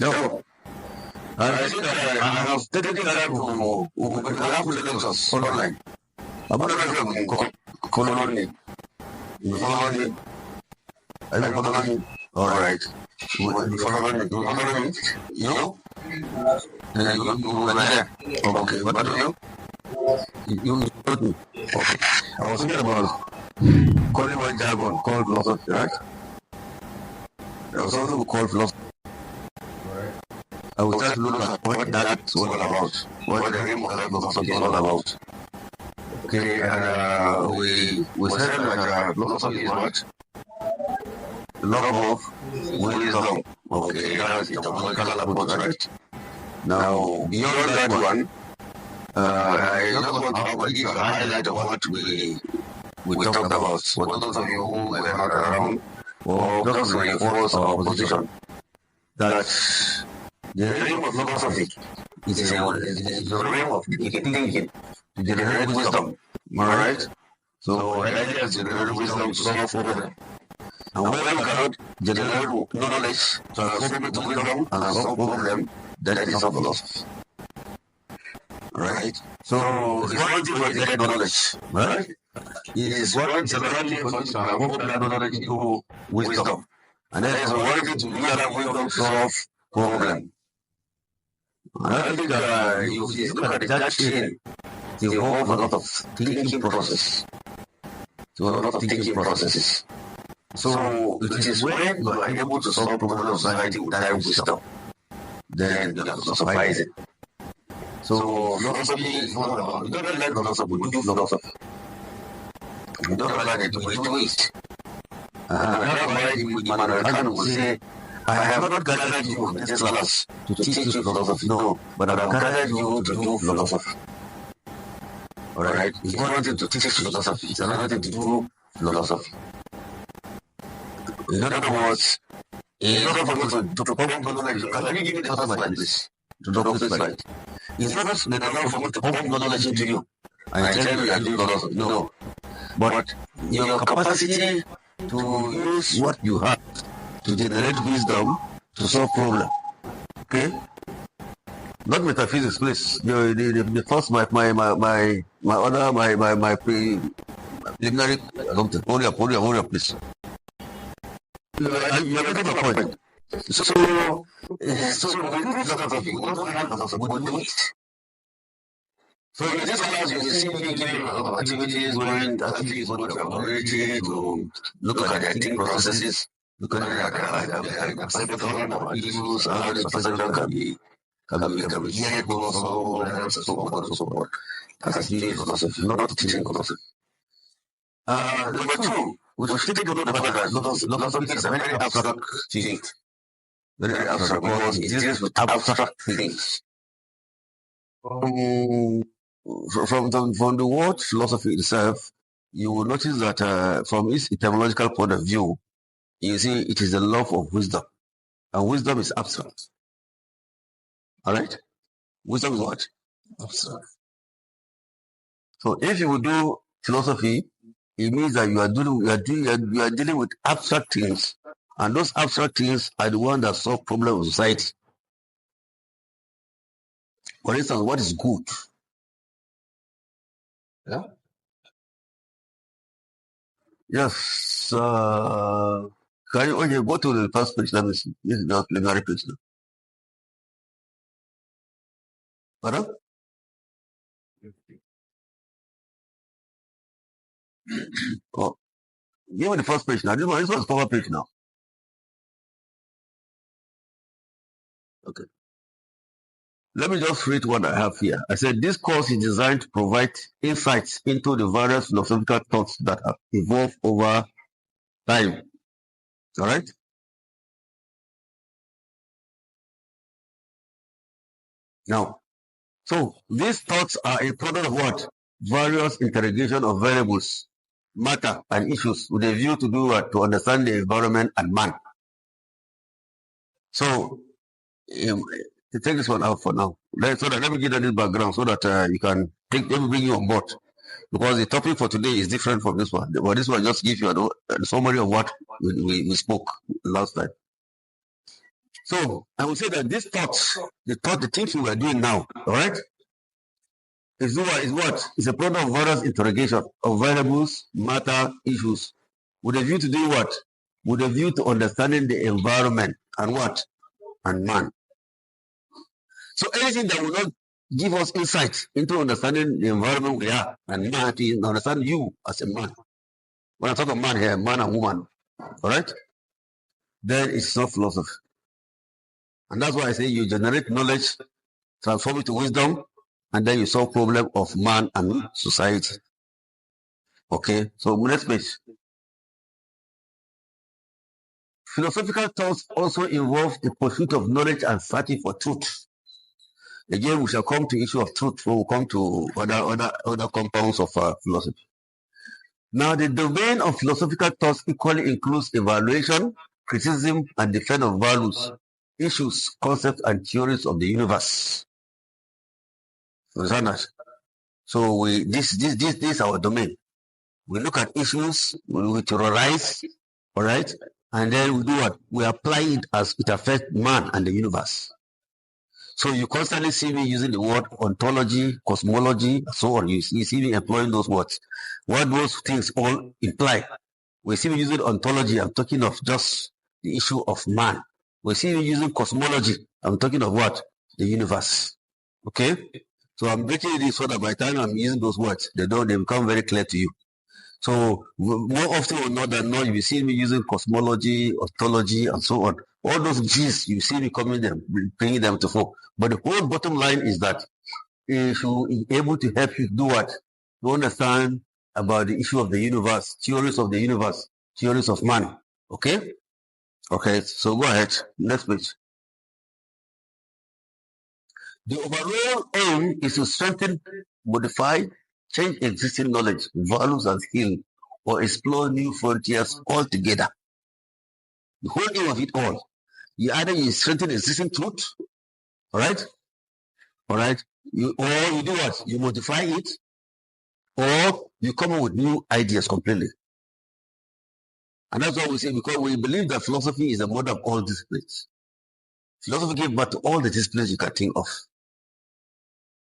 No. I think I have taken time to have lectures online. I'm not going to follow me. You follow me? Are you following me? All right. You follow me? You follow me? You? You there? Okay. What do you? You told me. Okay. I was thinking about calling one jargon called philosophy, right? There was something called philosophy. I will try to look at what that's all about, what the realm of philosophy is all about. Okay, and we said that philosophy is what? The love of wisdom. Okay, that's the technological approach, right? Now, beyond that one, I just want to give a highlight of what we talked about. For those of you who were not around, or just to reinforce our position, that the realm of philosophy is the realm of thinking to generate wisdom. Alright? So the idea is to generate wisdom to solve problems. And when you cannot generate knowledge, transform it to wisdom and solve problems, that is not philosophy. Right? So it's one thing to get knowledge, right? It is one separately for you to transform that knowledge into wisdom. And then it's one thing to use that wisdom to solve problems. I think if you look at that chain, it involves a lot of thinking process. So a lot of thinking processes. So it is when you are able to solve problems of society with that wisdom, then you are philosophizing. So philosophy is not about, you don't like philosophy, you do philosophy. You don't like it, you do it. That's why Immanuel Kant will say, I have not gathered you in this class to teach you philosophy, no, but I have gathered you to do philosophy. Alright? It's one thing to teach philosophy, it's another thing to do philosophy. In other words, in order for you to pump knowledge, can you give me the answer like this? To drop this slide. It's not enough for me to pump knowledge into you and tell you you are doing philosophy, no. But your capacity to use what you have to generate wisdom to solve problems. Okay? Not metaphysics, please. The first, my preliminary, only please. You are getting the point. So when you do philosophy, you don't have philosophy, you do it. So in this class, you see me giving activities, going activities, what you have already to look at the thinking processes, look at the acceptance of issues, how the perception can be shared, so on and so forth. That's really philosophy, not teaching philosophy. Number two, we should take note of the fact that philosophy is a very abstract thing. Very abstract, because it deals with abstract things. From the word philosophy itself, you will notice that from its etymological point of view, you see it is the love of wisdom. And wisdom is abstract. Alright? Wisdom is what? Abstract. So if you will do philosophy, it means that you are dealing with abstract things. And those abstract things are the ones that solve problems of society. For instance, what is good? Yeah? Yes. Can you go to the first page? Let me see. This is not preliminary page now. Pardon? Oh, give me the first page now. This one is cover page now. Okay. Let me just read what I have here. I said this course is designed to provide insights into the various philosophical thoughts that have evolved over time. All right? Now, so these thoughts are a product of what? Various interrogation of variables, matter, and issues with a view to do what? To understand the environment and man. So, to take this one out for now. Let me give you this background so that you can let me bring you on board. because the topic for today is different from this one. But this one just gives you a summary of what we spoke last time. So I would say that this thoughts, the things we are doing now, all right, is what? It's a product of various interrogation of variables, matter, issues, with a view to do what? With a view to understanding the environment and what? And man. So anything that will not give us insight into understanding the environment we are and man, to understand you as a man. When I talk of man here, man and woman, all right, then it's not philosophy. And that's why I say you generate knowledge, transform it to wisdom, and then you solve problem of man and society. Okay, so next page. Philosophical thoughts also involve the pursuit of knowledge and searching for truth. Again, we shall come to issue of truth when we come to other compounds of philosophy. Now, the domain of philosophical thoughts equally includes evaluation, criticism, and defense of values, issues, concepts, and theories of the universe. So this is our domain. We look at issues, we theorize, all right, and then we do what? We apply it as it affects man and the universe. So you constantly see me using the word ontology, cosmology, so on. You see me employing those words. What those things all imply. We see me using ontology, I'm talking of just the issue of man. We see me using cosmology, I'm talking of what? The universe. Okay? So I'm breaking this so that by the time I'm using those words, they become very clear to you. So more often or not than not, you see me using cosmology, ontology, and so on. All those G's, you see me coming them, bringing them to fore. But the whole bottom line is that if you are able to help you do what? To understand about the issue of the universe, theories of the universe, theories of man. Okay? Okay, so go ahead. Next page. The overall aim is to strengthen, modify, change existing knowledge, values, and skills, or explore new frontiers altogether. The whole aim of it all. You strengthen existing truth, all right? Or you do what? You modify it, or you come up with new ideas completely. And that's what we say, because we believe that philosophy is the mother of all disciplines. Philosophy gave birth to all the disciplines you can think of.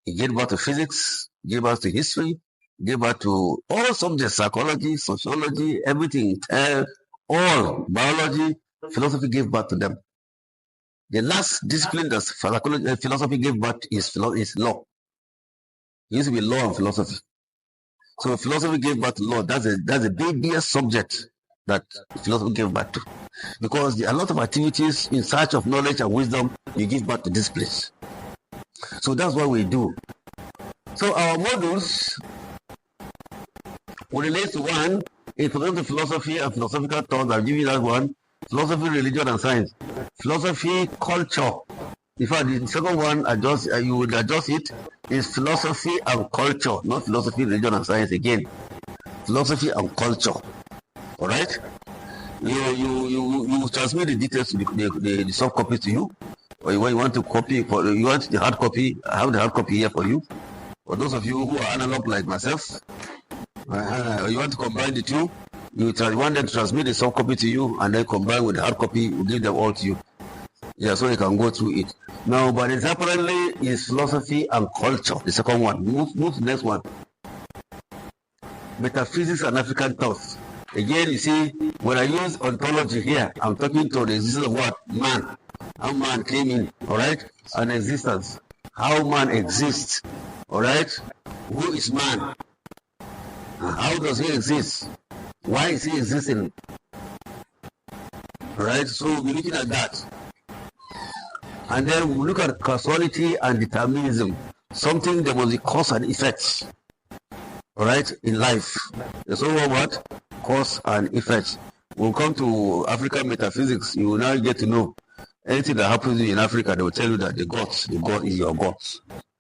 It gave birth to physics, gave birth to history, gave birth to all subjects, psychology, sociology, everything, all biology. Philosophy gave birth to them. The last discipline that philosophy gave birth is law. It used to be law and philosophy. So philosophy gave birth to law. That's the biggest subject that philosophy gave birth to. Because there are a lot of activities in search of knowledge and wisdom, you give birth to this place. So that's what we do. So our modules will relate to one, introduction to philosophy and philosophical thoughts. I'll give you that one. Philosophy, religion, and science. Philosophy, culture. In fact, the second one, you would adjust it, is philosophy and culture, not philosophy, religion, and science again. Philosophy and culture. All right? You transmit the details to the soft copy to you. Or when you want to copy, you want the hard copy, I have the hard copy here for you. For those of you who are analog like myself, you want to combine the two, you want them to transmit the soft copy to you and then combine with the hard copy, we'll give them all to you. Yeah, so you can go through it. Now, but it's apparently is philosophy and culture, the second one. Move to the next one. Metaphysics and African thoughts. Again, you see, when I use ontology here, I'm talking to the existence of what? Man. How man came in, all right? And existence. How man exists, all right? Who is man? How does he exist? Why is he existing? All right? So we'll be looking at that. And then we'll look at causality and determinism. Something that was the cause and effect, all right, in life. There's all what? Cause and effect. We'll come to African metaphysics. You will now get to know anything that happens in Africa, they will tell you that the God is your God.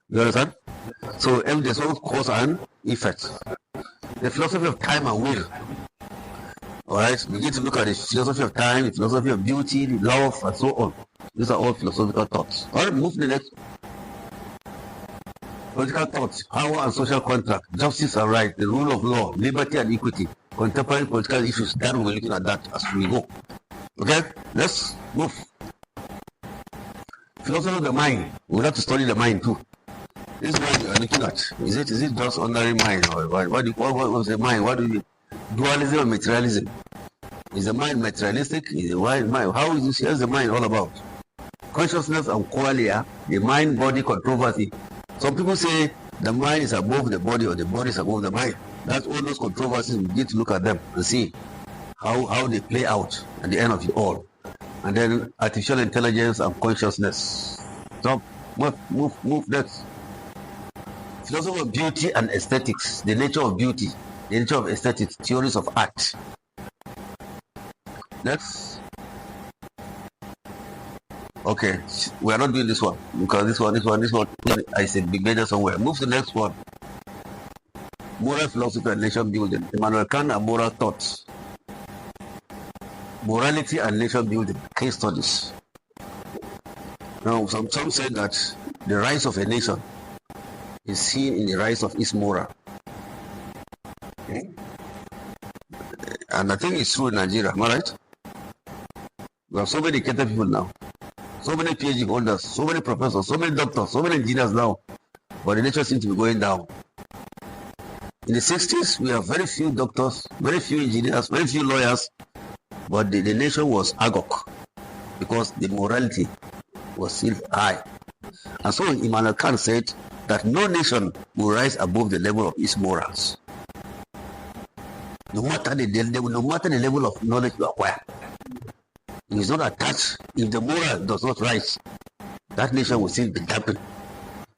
You understand? So there's no cause and effect. The philosophy of time and will. Alright, we get to look at the philosophy of time, the philosophy of beauty, the love, and so on. These are all philosophical thoughts. Alright, move to the next. Political thoughts, power and social contract, justice and right, the rule of law, liberty and equity, contemporary political issues. That we're looking at that as we go. Okay, let's move. Philosophy of the mind. We have to study the mind too. This mind you are looking at, is it just ordinary mind or what was the mind? What do you dualism or materialism? Is the mind materialistic? Is the mind how is this? Here's the mind all about? Consciousness and qualia, the mind body controversy. Some people say the mind is above the body or the body is above the mind. That's all those controversies. We need to look at them and see how they play out at the end of it all. And then artificial intelligence and consciousness. So move next. Philosophy of beauty and aesthetics, the nature of beauty, the nature of aesthetics, theories of art. Next. Okay, we are not doing this one because this one I said big major somewhere. Move to the next one. Moral philosophy and nation building. Immanuel Kant and moral thoughts. Morality and nation building. Case studies. Now, some said that the rise of a nation is seen in the rise of its moral. Okay. And I think it's true in Nigeria, am I right? We have so many educated people now. So many PhD holders, so many professors, so many doctors, so many engineers now. But the nation seems to be going down. In the 60s, we have very few doctors, very few engineers, very few lawyers. But the nation was agok because the morality was still high. And so Immanuel Kant said that no nation will rise above the level of its morals. No matter the level of knowledge you acquire. It is not attached. If the moral does not rise, that nation will still be dampened.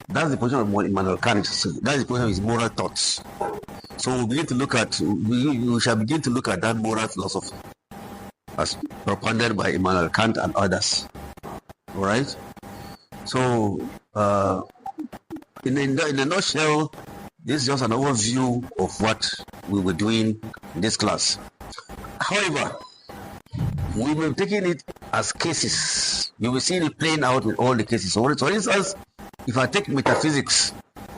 That's the position of Immanuel Kant. That's the position of his moral thoughts. So we begin to look at, we shall begin to look at that moral philosophy as propounded by Immanuel Kant and others. All right. So, in a nutshell, this is just an overview of what we were doing in this class. However, we will be taking it as cases. You will see it playing out with all the cases. So, for instance, if I take metaphysics,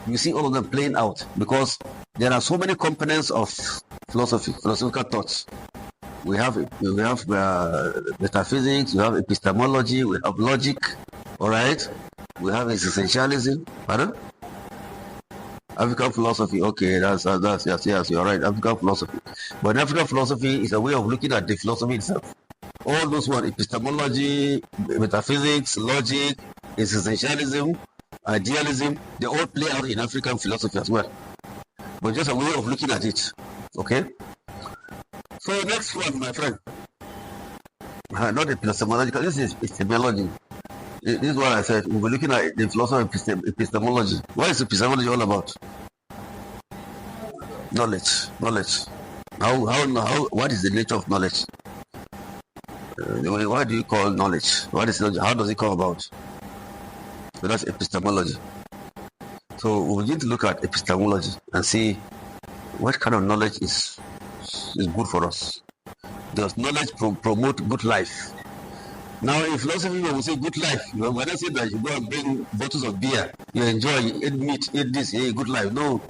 you see all of them playing out because there are so many components of philosophical thoughts. We have metaphysics, we have epistemology, we have logic, all right? We have existentialism, pardon? African philosophy, okay, that's yes, you're right, African philosophy. But African philosophy is a way of looking at the philosophy itself. All those ones, epistemology, metaphysics, logic, existentialism, idealism, they all play out in African philosophy as well. But just a way of looking at it, okay? So next one, my friend. Not epistemological, this is epistemology. This is what I said. We're looking at the philosophy of epistemology. What is epistemology all about? Knowledge. What is the nature of knowledge? What do you call knowledge? What is knowledge? How does it come about? So that's epistemology. So we begin to look at epistemology and see what kind of knowledge is good for us. Does knowledge promote good life? Now, in philosophy, when we say good life, when I say that you go and bring bottles of beer, you enjoy, you eat meat, eat this, good life. No,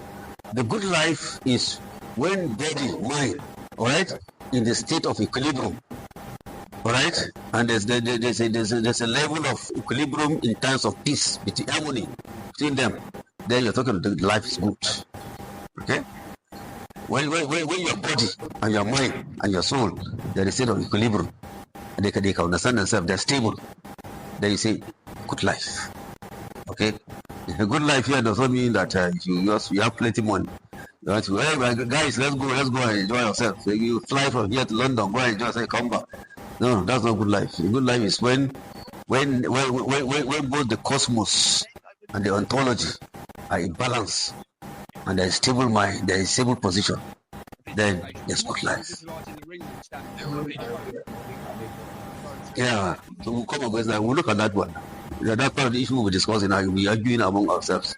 the good life is when body, mind, all right, in the state of equilibrium, all right, and there's a level of equilibrium in terms of peace, between harmony between them. Then you're talking about life is good, okay? When your body and your mind and your soul, they're in a state of equilibrium, and they can understand themselves, they're stable, then you say, good life. Okay? A good life here does not mean that you have plenty of money. You want to, hey, guys, let's go and enjoy yourself. So you fly from here to London, go and enjoy, say, come back. No, that's not good life. A good life is when both the cosmos and the ontology are in balance, and there is stable mind, there is stable position, then there's good life. Yeah, so we'll come up with that. We'll look at that one. That's part of the issue we'll be discussing now. We'll be arguing among ourselves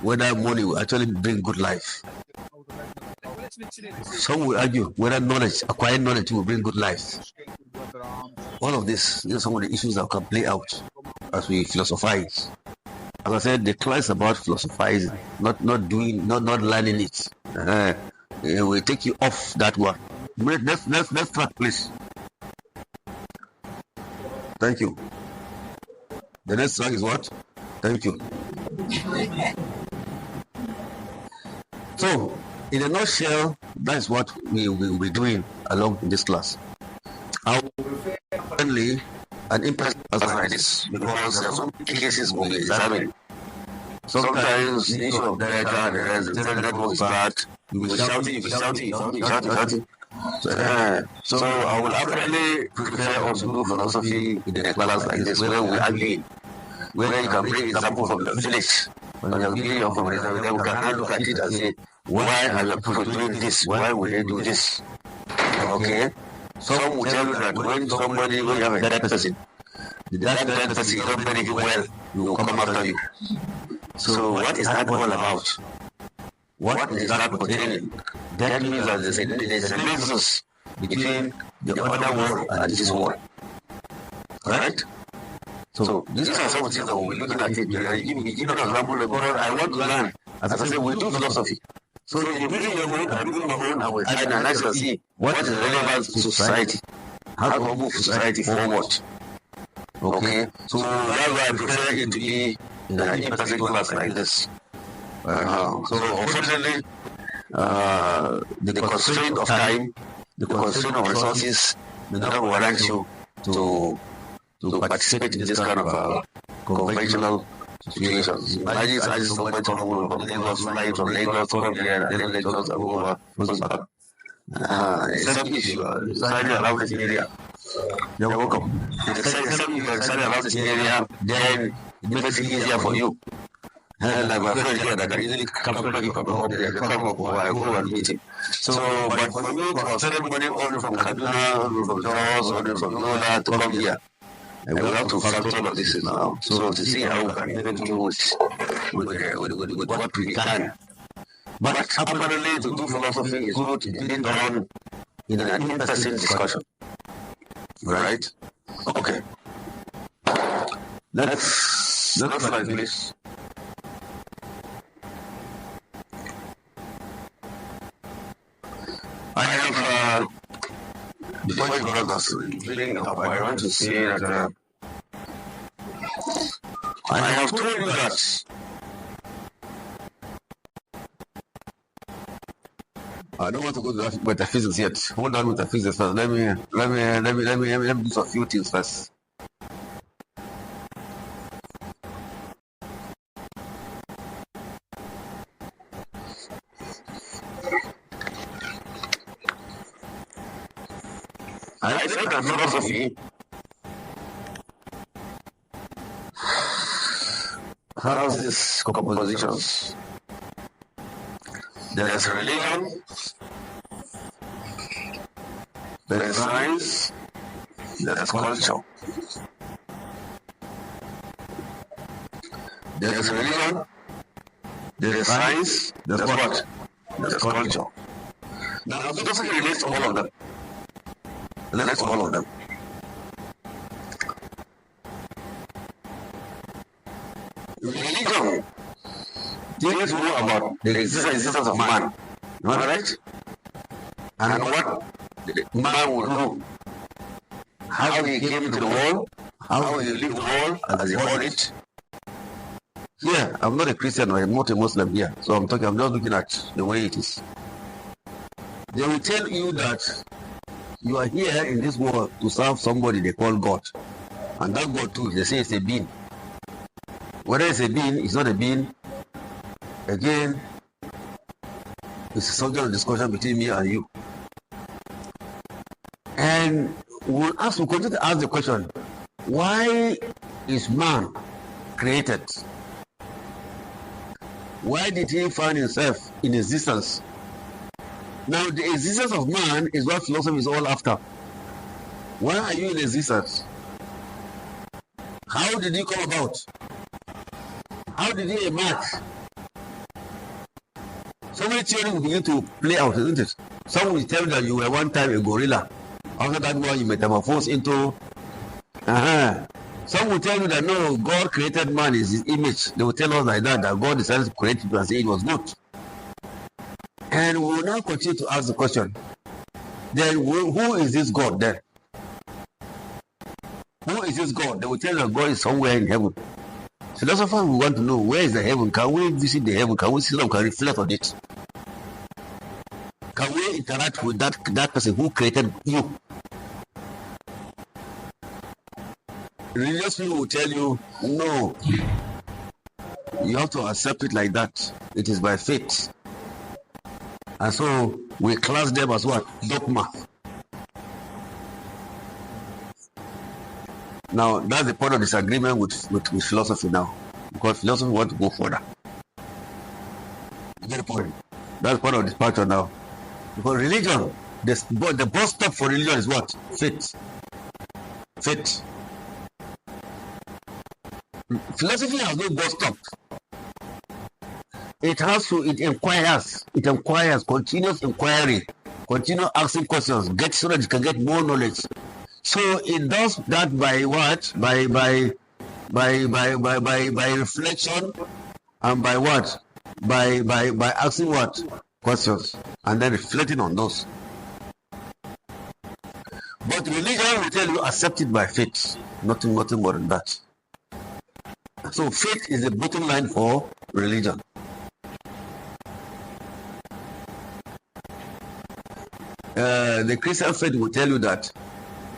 whether money will actually bring good life. Some will argue whether acquired knowledge will bring good life. All of this, these are some of the issues that can play out as we philosophize. as I said, the class is about philosophizing, not learning it. It will take you off that one. Let's start, please. Thank you. The next track is what? Thank you. So, in a nutshell, that is what we will be doing along in this class. I will refer only an impression like this because there are some cases we will examine. Sometimes the issue of data, the network is bad. You will shouting. So I will actually prepare us to do philosophy in a class like this where we argue, where you can bring example from the village. When you give your information, then we can look at it and say, why are your people doing this? Why will they do this? Okay? Some will tell you that when you have a dead person, the dead person is not very well, he will come after you. So what is that all about? What is that pertaining? That means that there's a nexus between the other world and this world. Right? So these are some things that we'll be looking at it. Give an example. I want to learn. As I said, we do philosophy. So you're building your mind, I'm building my own, I will analyze and see what is relevant to society. How to move society forward. Okay? So that's why I prefer it to be in an in-person class like this. So unfortunately, the constraint of time, the constraint of resources, may not warrant you to participate in this kind of conventional situations. Imagine I just went from Lagos, flying from Lagos, from here, and then Lagos over. Except if you are studying around this area. You're welcome. Except if you are studying around this area, then it makes it easier for you. And like my friend here that can easily come up and meet him. So, but for me, for ceremony only from Kaduna, only from Jos, only from Nola to come here, I will have to factor all of this now. So to see how we can even do with what we can. But apparently to do philosophy is not being done in an in-person discussion. Right? Okay. Next slide, please. I have, before you go to I want to say that I have told you that I don't want to go to metaphysics yet. Hold on with metaphysics first. Let me do a few things first. I said that philosophy has these compositions. There is religion, there is science, there is culture. There is religion, there is science, there is what? There is culture. Now, philosophy relates to all of them. Let's all of them. Religion deals more about the existence of man, right? And what man will do, how he came into the world, how he lived the world as he called it. Here, I'm not a Christian or I'm not a Muslim here, so I'm just looking at the way it is. They will tell you that you are here in this world to serve somebody they call God. And that God too, they say it's a being. Whether it's a being, it's not a being, again, it's a subject of discussion between me and you. And we'll continue to ask the question, why is man created? Why did he find himself in existence? Now, the existence of man is what philosophy is all after. Why are you in existence? How did you come about? How did you emerge? So many theories will begin to play out, isn't it? Some will tell you that you were one time a gorilla. After that one, you metamorphosed into... Some will tell you that no, God created man in his image. They will tell us like that God decided to create it and say it was good. And we will now continue to ask the question, then who is this God then? Who is this God? They will tell you that God is somewhere in heaven. Philosophers will want to know, where is the heaven? Can we visit the heaven? Can we see them? Can we reflect on it? Can we interact with that person who created you? Religious people will tell you, no. You have to accept it like that. It is by faith. And so we class them as what? Dogma. Now, that's the point of disagreement with philosophy now. Because philosophy want to go further. You get the point? That's part of departure now. Because religion, the bus stop for religion is what? Faith. Faith. Philosophy has no bus stop. It inquires, continuous inquiry, continue asking questions, so that you can get more knowledge. So it does that by what? By reflection, and by what? By asking what? Questions, and then reflecting on those. But religion will tell you accept it by faith, nothing more than that. So faith is the bottom line for religion. The Christian faith will tell you that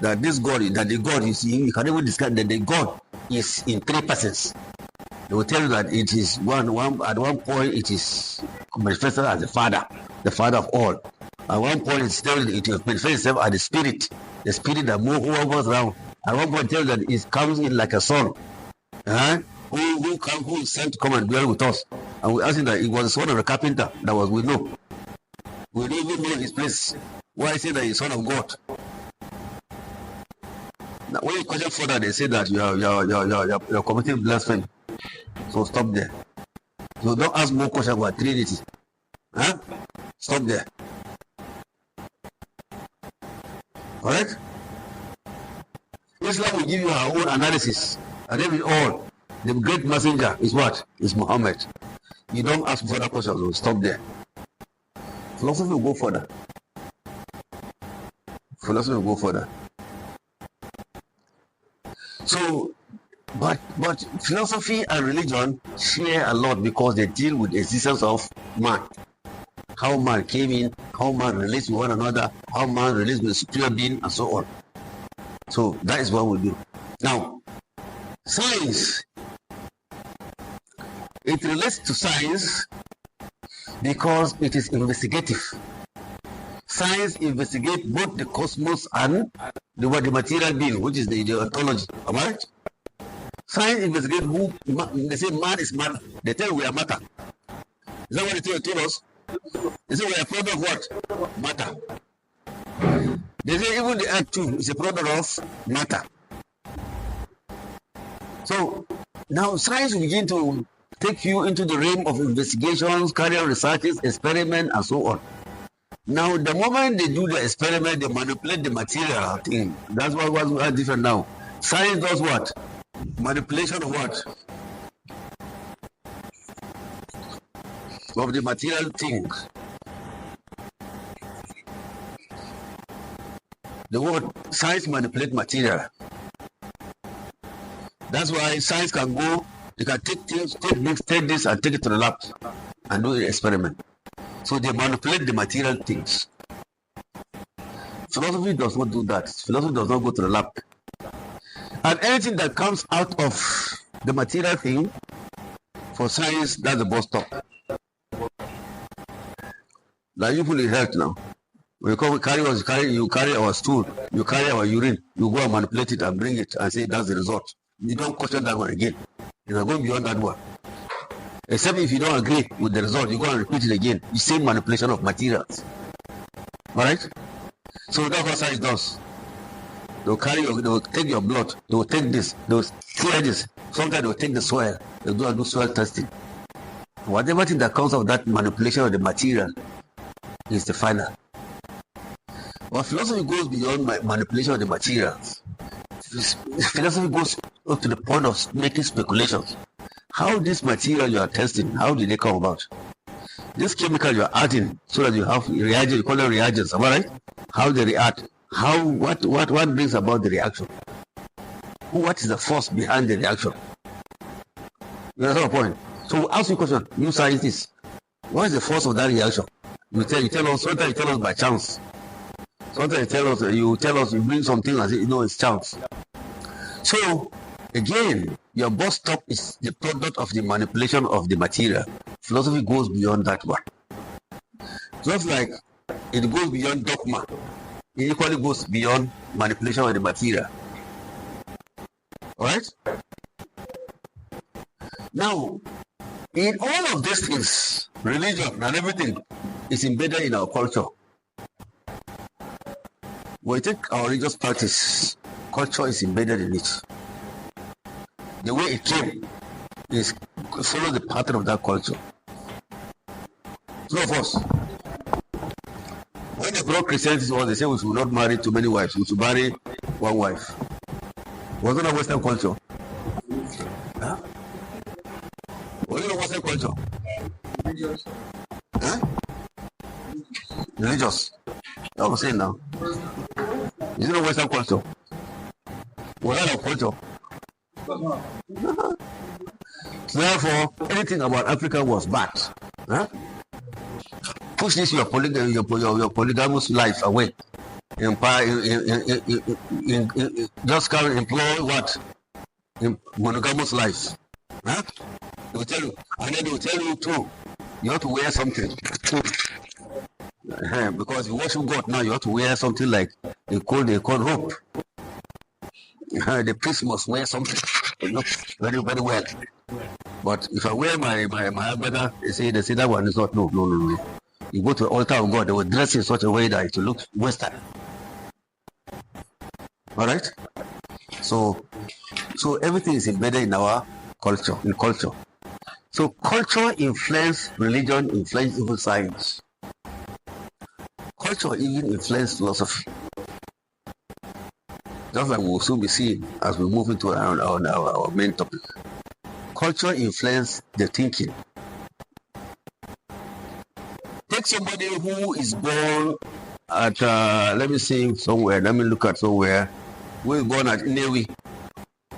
this God, that the God you see, you can even describe that the God is in three persons. They will tell you that it is one at one point it is manifested as the Father of all. At one point it manifests itself as the Spirit that moves around. At one point it tells you that it comes in like a son. Who is sent to come and dwell with us. And we asked him that it was the son of the carpenter that was we know. We don't even know his place. Why say that he's son of God? Now, when you question further, they say that you're committing blasphemy. So stop there. So don't ask more questions about Trinity. Stop there. Alright? Islam will give you our own analysis. And then all. The great messenger is what? Is Muhammad. You don't ask further questions, so stop there. Philosophy will go further. So, but philosophy and religion share a lot because they deal with the existence of man. How man came in, how man relates with one another, how man relates with the superior being, and so on. So that is what we do. Now, science. It relates to science because it is investigative. Science investigates both the cosmos and the material being, which is the ontology. Am I right? Science investigates who. They say man is matter. They tell we are matter. Is that what they tell us? They say we are a product of what? Matter. They say even the earth too is a product of matter. So now science will begin to take you into the realm of investigations, carry out researches, experiment, and so on. Now, the moment they do the experiment, they manipulate the material thing. That's what was different now. Science does what? Manipulation of what? Of the material things. The word science manipulate material. That's why science can go. You can take things, take this and take it to the lab and do an experiment. So they manipulate the material things. Philosophy does not do that. Philosophy does not go to the lab. And anything that comes out of the material thing, for science, that's the bus stop. Like you put in health now. When you carry our stool, you carry our urine, you go and manipulate it and bring it and say that's the result. You don't question that one again. You are going beyond that one. Except if you don't agree with the result, you go and repeat it again. The same manipulation of materials. Alright? So that's what science does. They will take your blood, they will take this, they will clear this. Sometimes they will take the soil, they will do soil testing. Whatever thing that comes of that manipulation of the material is the final. But philosophy goes beyond manipulation of the materials. Philosophy goes up to the point of making speculations. How this material you are testing, how did they come about? This chemical you are adding so that you have reagents, you call them reagents, am I right? How they react, what brings about the reaction? What is the force behind the reaction? You understand the point? So ask you a question, you scientists, what is the force of that reaction? You tell us, sometimes you tell us by chance. Sometimes you tell us, you bring something and say, it's chance. So, again, your bus stop is the product of the manipulation of the material. Philosophy goes beyond that one. Just like it goes beyond dogma, it equally goes beyond manipulation of the material. Alright? Now, in all of these things, religion and everything is embedded in our culture. When you take our religious practice, culture is embedded in it. The way it came is follow the pattern of that culture. So of us, when they brought Christianity to us, they say we should not marry too many wives, we should marry one wife. Wasn't that Western culture? Huh? Wasn't it Western culture? Religious. Huh? Religious. That's what I'm saying now. Is it a Western culture? Was that a culture? Therefore, anything about Africa was bad. Huh? Push this your polygamous life away. Just can't employ what? Monogamous life. Huh? They will tell you, and then they will tell you too, you have to wear something. Because you worship God now, you have to wear something like they call rope. The priest must wear something. It looks very, very well. But if I wear my brother, they say that one is not. No. You go to the altar of God, they will dress in such a way that it will look Western. Alright? So everything is embedded in our culture, So culture influences religion, influences even science. Culture even influences philosophy. Just like we will soon be seeing as we move into our main topic. Culture influences the thinking. Take somebody who is born at, let me look at somewhere, who is born at Newi.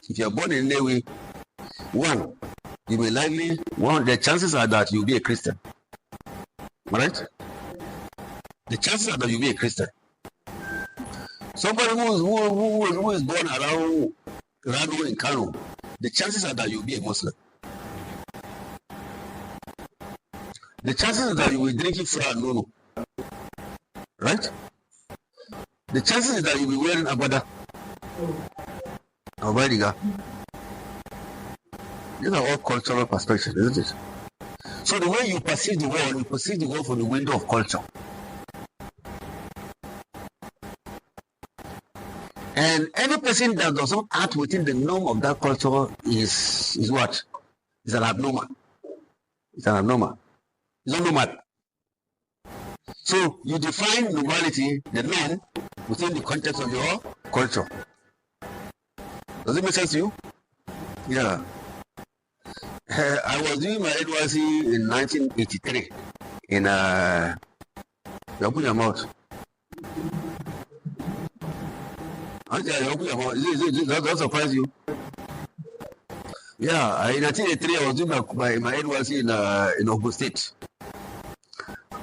If you are born in Newi, the chances are that you'll be a Christian. Alright? The chances are that you'll be a Christian. Somebody who is born around Rado in Kano, the chances are that you'll be a Muslim. The chances are that you will be drinking Fra and Nono. Right? The chances is that you'll be wearing Abada. Abadiga. These are all cultural perspectives, isn't it? So the way you perceive the world from the window of culture. And any person that does not act within the norm of that culture is what? Is an abnormal. It's an abnormal. It's not normal. So you define normality, the norm, within the context of your culture. Does it make sense to you? Yeah. I was doing my NYC in 1983 in you open your mouth. That surprise you? Yeah, in 1983 I was doing my NYC in Ogun State.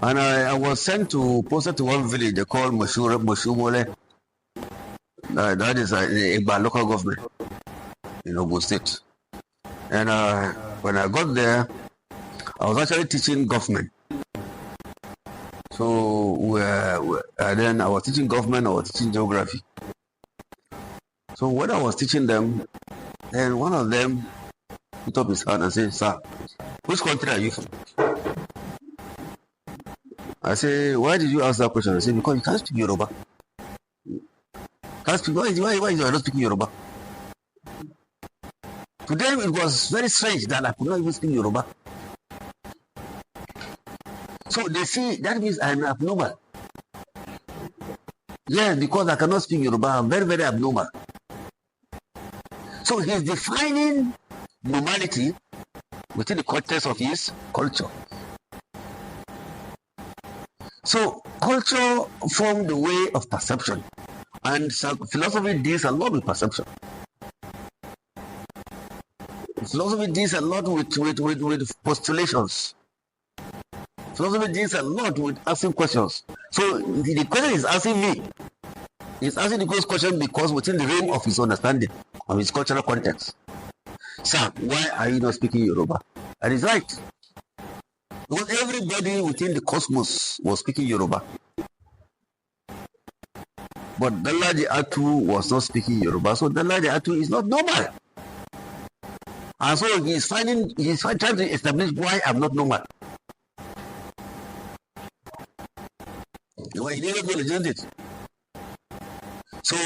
And I was posted to one village they call Moshumole. That is a local government in Ogun State. And when I got there, I was actually teaching government. So then I was teaching government, I was teaching geography. So when I was teaching them, then one of them put up his hand and said, "Sir, which country are you from?" I say, "Why did you ask that question?" I said, "Because you can't speak Yoruba." Can't speak, why you are not speaking Yoruba? To them it was very strange that I could not even speak Yoruba. So they see that means I'm abnormal. Yeah, because I cannot speak Yoruba, I'm very, very abnormal. So he's defining normality within the context of his culture. So culture formed the way of perception, and philosophy deals a lot with perception. Philosophy deals a lot with postulations. Philosophy deals a lot with asking questions. So the question is asking me. He's asking the question because within the realm of his understanding of his cultural context. Sir, why are you not speaking Yoruba? And he's right. Because everybody within the cosmos was speaking Yoruba. But Danladi Atu was not speaking Yoruba, so Danladi Atu is not normal. And so he's trying to establish why I'm not normal. He never going to change it. So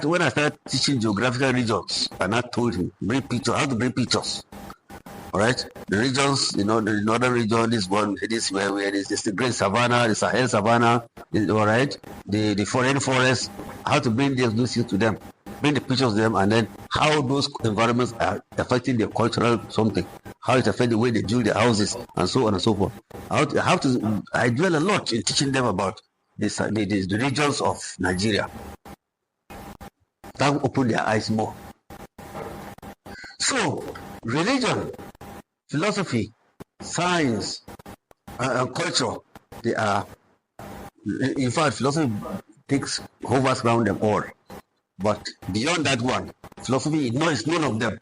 when I started teaching geographical regions, and I told him, bring pictures, how to bring pictures. Alright? The regions, the northern region, this one, this where there's the Great Savannah, the Sahel Savannah, alright? The foreign forest, how to bring those things to them. Bring the pictures to them, and then how those environments are affecting their cultural something. How it affects the way they build their houses, and so on and so forth. I dwell a lot in teaching them about the regions of Nigeria. That will open their eyes more. So, religion, philosophy, science, and culture, they are, in fact, philosophy hovers around them all. But beyond that one, philosophy ignores none of them.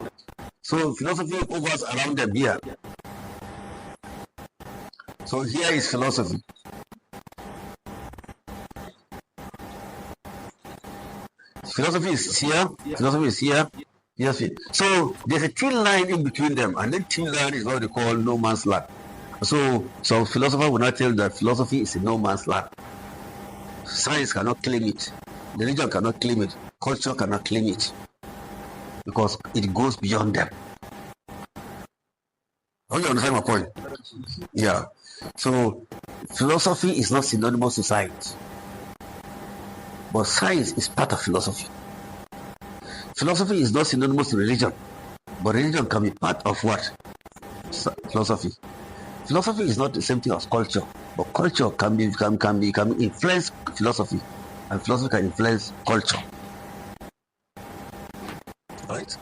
So, philosophy hovers around them here. So, here is philosophy. Philosophy is here. Philosophy is here. Yes. So there's a thin line in between them, and that thin line is what they call no man's land. So philosopher will not tell you that philosophy is a no man's land. Science cannot claim it. Religion cannot claim it. Culture cannot claim it, because it goes beyond them. Do you understand my point? Yeah. So philosophy is not synonymous to science. But science is part of philosophy. Philosophy is not synonymous to religion, but religion can be part of what? Philosophy. Philosophy is not the same thing as culture, but culture can influence philosophy, and philosophy can influence culture. Right?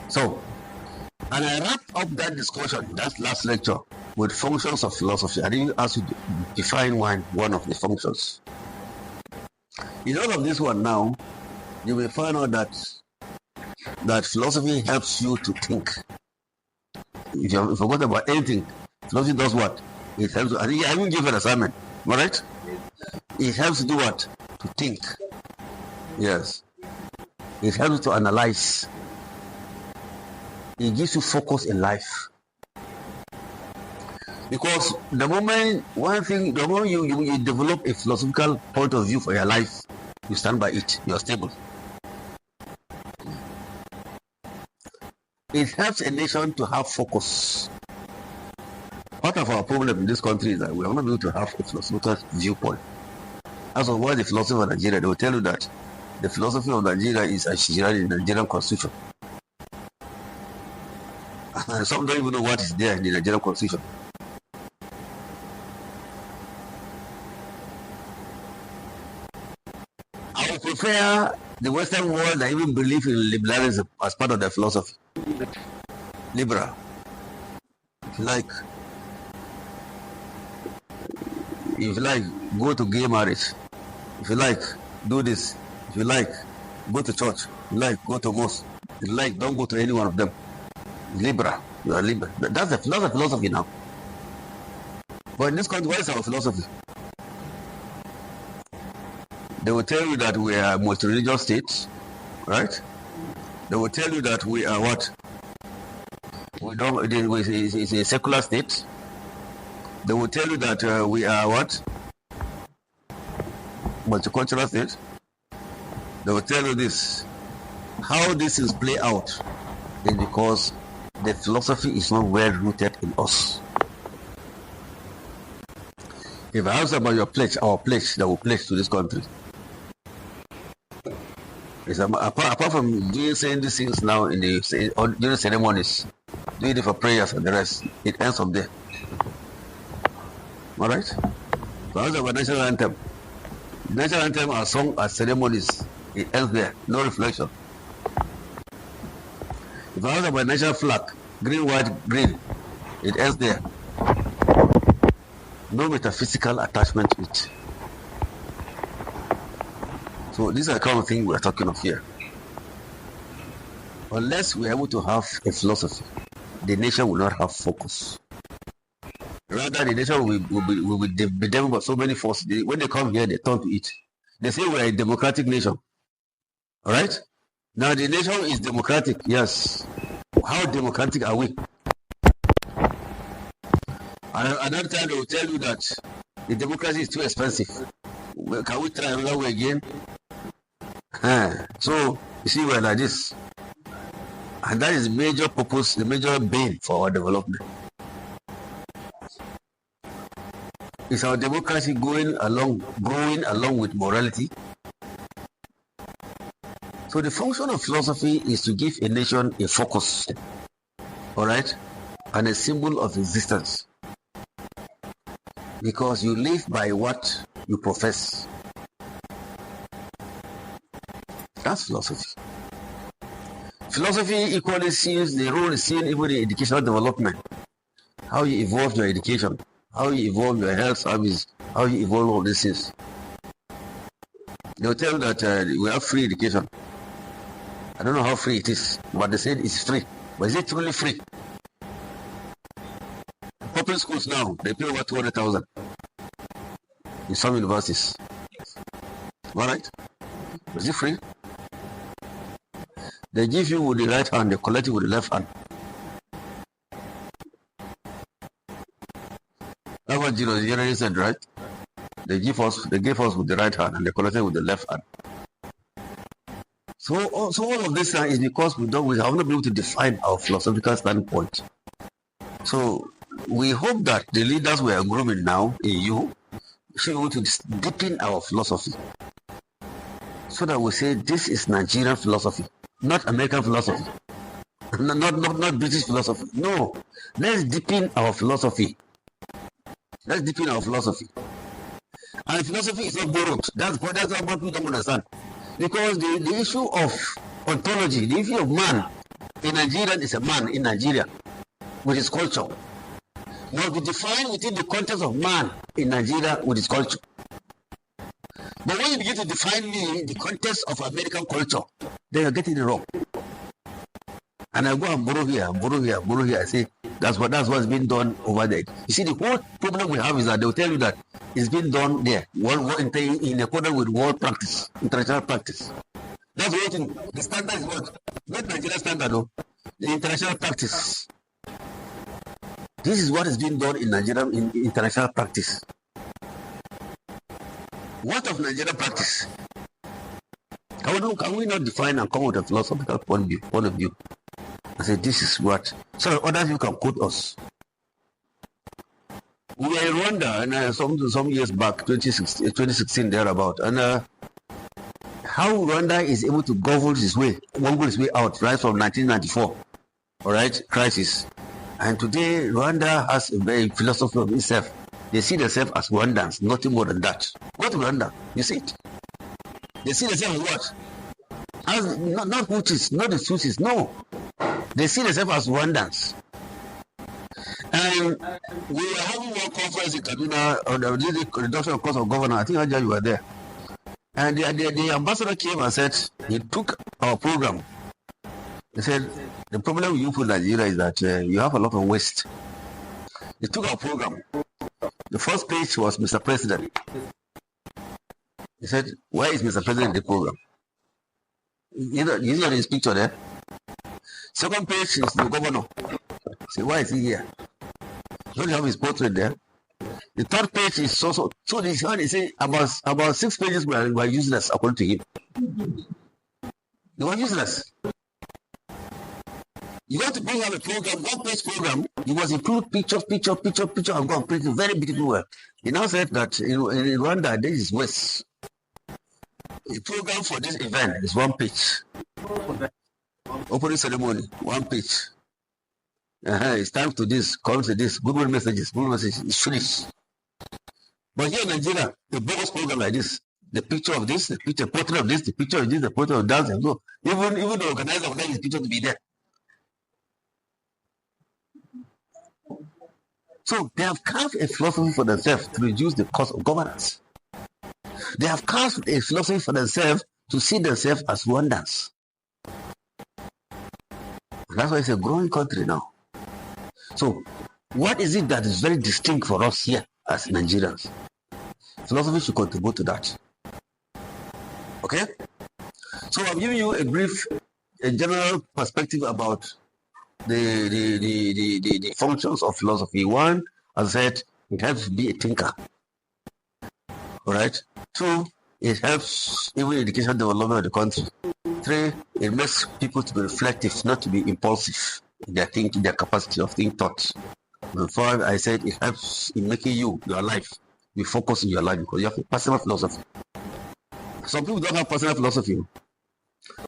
So, and I wrap up that discussion, that last lecture, with functions of philosophy. I didn't ask you to define one of the functions. In all of this one now, you will find out that philosophy helps you to think. If you forgot about anything, philosophy does what? It helps you. I think I even give an assignment, alright? It helps you do what? To think. Yes. It helps you to analyze. It gives you focus in life. Because the moment you develop a philosophical point of view for your life, you stand by it, you are stable. It helps a nation to have focus. Part of our problem in this country is that we are not able to have a philosophical viewpoint. As of why the philosophy of Nigeria, they will tell you that the philosophy of Nigeria is actually in the Nigerian constitution. And some don't even know what is there in the Nigerian constitution. I would prefer the Western world that even believe in liberalism as part of their philosophy. Liberal. If you like, go to gay marriage. If you like, do this. If you like, go to church. If you like, go to mosque. If you like, don't go to any one of them. Liberal. You are liberal. That's the philosophy now. But in this country, what is our philosophy? They will tell you that we are multi-religious states, right? They will tell you that we are what? It's a secular state. They will tell you that we are what? Multicultural state. They will tell you this. How this is play out is because the philosophy is not well rooted in us. If I ask about our pledge that we pledge to this country, It's apart from saying these things now in during ceremonies, doing it for prayers and the rest, it ends up there. All right. So as our national anthem, national anthem are sung at ceremonies. It ends there. No reflection. If I was about national flag, green, white, green, it ends there. No metaphysical attachment to it. So these are the kind of things we're talking of here. Unless we're able to have a philosophy, the nation will not have focus. Rather, the nation will be bedeviled by so many forces. When they come here, they turn to it. They say we're a democratic nation. All right? Now, the nation is democratic, yes. How democratic are we? Another time they will tell you that the democracy is too expensive. Can we try another way again? So, you see, we're like this. And that is the major purpose, the major bane for our development. Is our democracy growing along with morality? So the function of philosophy is to give a nation a focus, all right, and a symbol of existence. Because you live by what you profess. That's philosophy. Philosophy equally sees the role is seen even in educational development. How you evolve your education, how you evolve your health service, how you evolve all these things. They'll tell you that we have free education. I don't know how free it is, but they said it's free. But is it truly free? Public schools now, they pay over 200,000 in some universities. All right? Is it free? They give you with the right hand, they collect you with the left hand. That's what generally said, right? They gave us with the right hand and they collect it with the left hand. So all of this is because we have not been able to define our philosophical standpoint. So we hope that the leaders we are grooming now in you should be able to deepen our philosophy. So that we say this is Nigerian philosophy, not American philosophy, not British philosophy. No, let's deepen our philosophy. Let's deepen our philosophy. And philosophy is not borrowed. That's what people don't understand. Because the issue of ontology, the issue of man in Nigeria is a man in Nigeria with his culture. Must be defined within the context of man in Nigeria with his culture. But when you begin to define me in the context of American culture, then you're getting it wrong. And I go and borrow here. I say that's what's being done over there. You see, the whole problem we have is that they'll tell you that it's been done there, in accordance with world practice, international practice. That's what the standard is what? Not Nigerian standard though. The international practice. This is what is being done in Nigeria in international practice. What of Nigerian practice? Can we not define and come with a philosophical point of view? I say this is what. So others you can quote us. We were in Rwanda and some years back, 2016 thereabout, and how Rwanda is able to govern its way out right from 1994, all right, crisis. And today Rwanda has a very philosophy of itself. They see themselves as Rwandans, nothing more than that. What Rwanda? You see it? They see themselves as what? As not Hutus, not the Tutsis, no. They see themselves as Rwandans. And we were having one conference in Kaduna on the reduction of cost of governance. I think Aja, you were there. And the ambassador came and said, he took our program. He said, the problem with you for Nigeria is that you have a lot of waste. He took our program. The first page was Mr. President. He said, why is Mr. President in the program? You know his picture there? Second page is the governor. Say, why is he here? Don't you have his portrait there? The third page is so this one is saying about 6 pages were useless according to him. They were useless. You want to bring up a program, one page program, you must include picture, and go and print it very beautiful well. He now said that in Rwanda there is waste. The program for this event is 1 page. Opening ceremony, 1 page. It's time to this, come to this, good messages, it's finished. But here in Nigeria, the bogus program like this, the picture of this, the picture, portrait of this, the picture of this, the portrait of that, and so even the organizer of that is picture to be there. So they have carved a philosophy for themselves to reduce the cost of governance. They have carved a philosophy for themselves to see themselves as Rwandans. That's why it's a growing country now. So what is it that is very distinct for us here as Nigerians? Philosophy should contribute to that. Okay? So I'm giving you a general perspective about the functions of philosophy. One, as I said, it helps be a thinker. All right. Two, it helps even education development of the country. Three, it makes people to be reflective, not to be impulsive in their thinking, their capacity of thinking thoughts. And four, I said it helps in making your life be focused in your life because you have a personal philosophy. Some people don't have personal philosophy.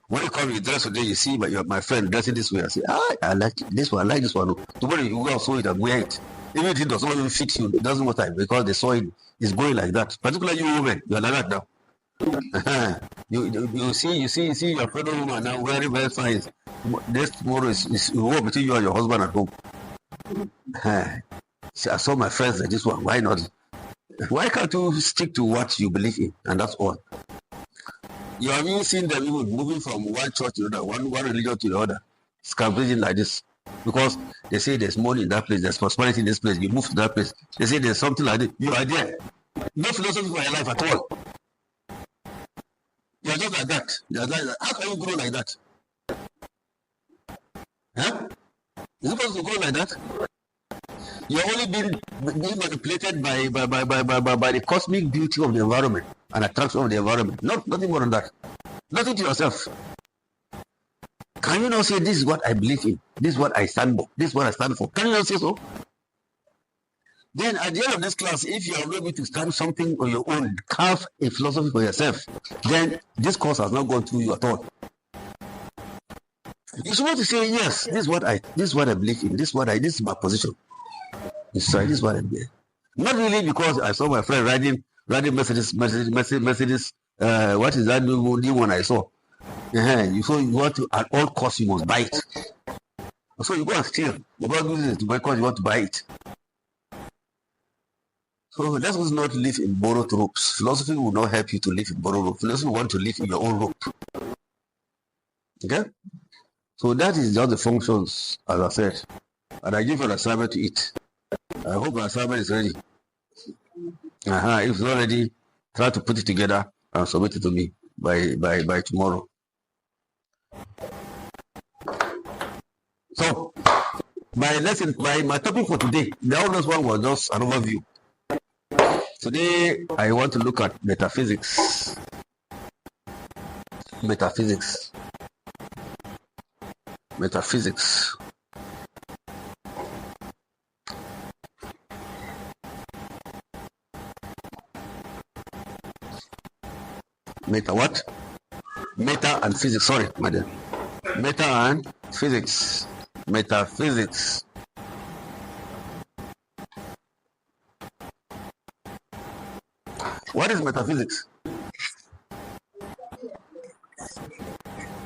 When you come, you dress today, you see my friend dressing this way. I say, I like this one, I like this one. Tomorrow you go and sew it and wear it. Even if it doesn't even fit you, it doesn't matter because the sewing is going like that. Particularly you women, you are like that now. You see your fellow woman now very, very fine. This tomorrow is war between you and your husband at home. See, I saw my friends like this one. Why not? Why can't you stick to what you believe in? And that's all. You have even seen them even moving from one church to the other, one religion to the other, scavenging like this. Because they say there's money in that place, there's prosperity in this place, you move to that place. They say there's something like this, you are there. No philosophy for your life at all. You are just like that. You are like that. How can you grow like that? Huh? Is it possible to grow like that? You're only being manipulated by the cosmic beauty of the environment and attraction of the environment. Nothing more than that. Nothing to yourself. Can you now say this is what I believe in? This is what I stand for. This is what I stand for. Can you not say so? Then at the end of this class, if you are able to stand something on your own, carve a philosophy for yourself, then this course has not gone through you at all. You're supposed to say, yes, this is what I believe in. This is my position. Sorry, this is what I believe. Not really because I saw my friend riding Mercedes. What is that new one I saw? You want to at all costs you must buy it. So you go and steal. You go and use it because you want to buy it. So let us not live in borrowed ropes. Philosophy will not help you to live in borrowed ropes. Philosophy want to live in your own rope. Okay? So that is just the functions, as I said. And I give you an assignment to eat. I hope the assignment is ready. If it's not ready, try to put it together and submit it to me by tomorrow. So, my topic for today, the other one was just an overview. Today, I want to look at metaphysics. Metaphysics. Meta what? Meta and physics. Sorry, madam. Meta and physics. Metaphysics. What is metaphysics?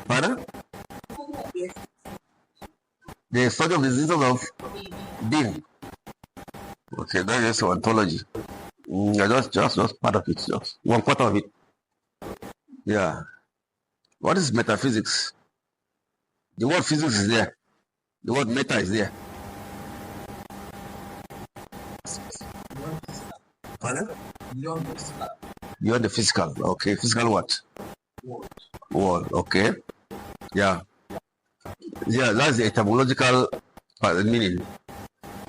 Pardon? The study of the existence of being. Okay, that is ontology. Just part of it, just one quarter of it. Yeah. What is metaphysics? The word physics is there. The word meta is there. Pardon? Beyond the physical. Okay, physical what? World. Okay. Yeah. Yeah, that's the etymological meaning.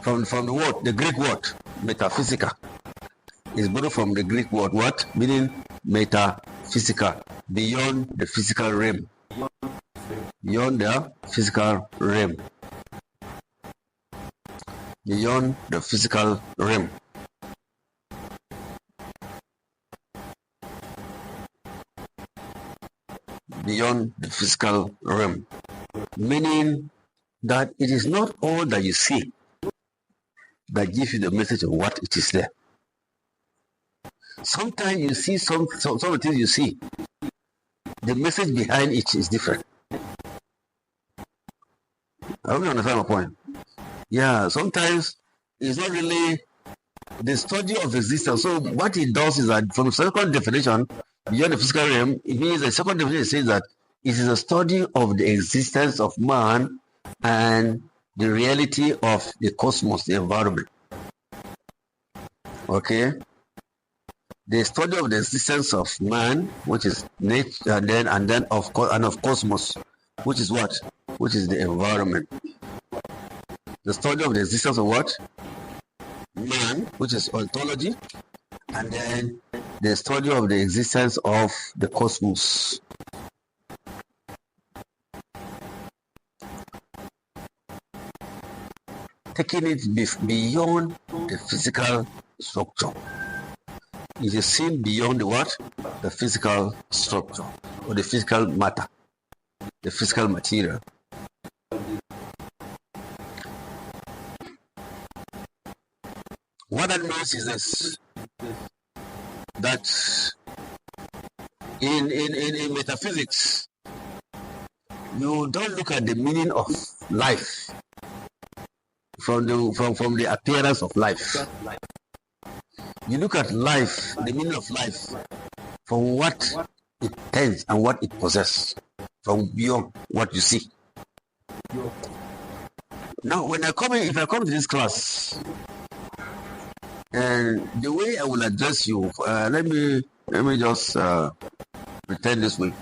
From the word, the Greek word, metaphysica, is borrowed from the Greek word what? Meaning metaphysical, beyond the physical realm. Beyond the physical realm. Beyond the physical realm. beyond the physical realm, meaning that it is not all that you see that gives you the message of what it is there. Sometimes you see some of the things you see, the message behind it is different. I hope you understand my point. Yeah, sometimes it's not really the study of existence. So what it does is that from the second definition, beyond the physical realm, it means the second definition says that it is a study of the existence of man and the reality of the cosmos, the environment. Okay? The study of the existence of man, which is nature, and then of cosmos, which is what? Which is the environment. The study of the existence of what? Man, which is ontology, and then the study of the existence of the cosmos. Taking it beyond the physical structure. It is seen beyond the what? The physical structure, or the physical matter, the physical material. What that means is this, that in metaphysics, you don't look at the meaning of life from the appearance of life. You look at life, the meaning of life, from what it tends and what it possesses, from beyond what you see. Now, if I come to this class, and the way I will address you, let me just pretend this way.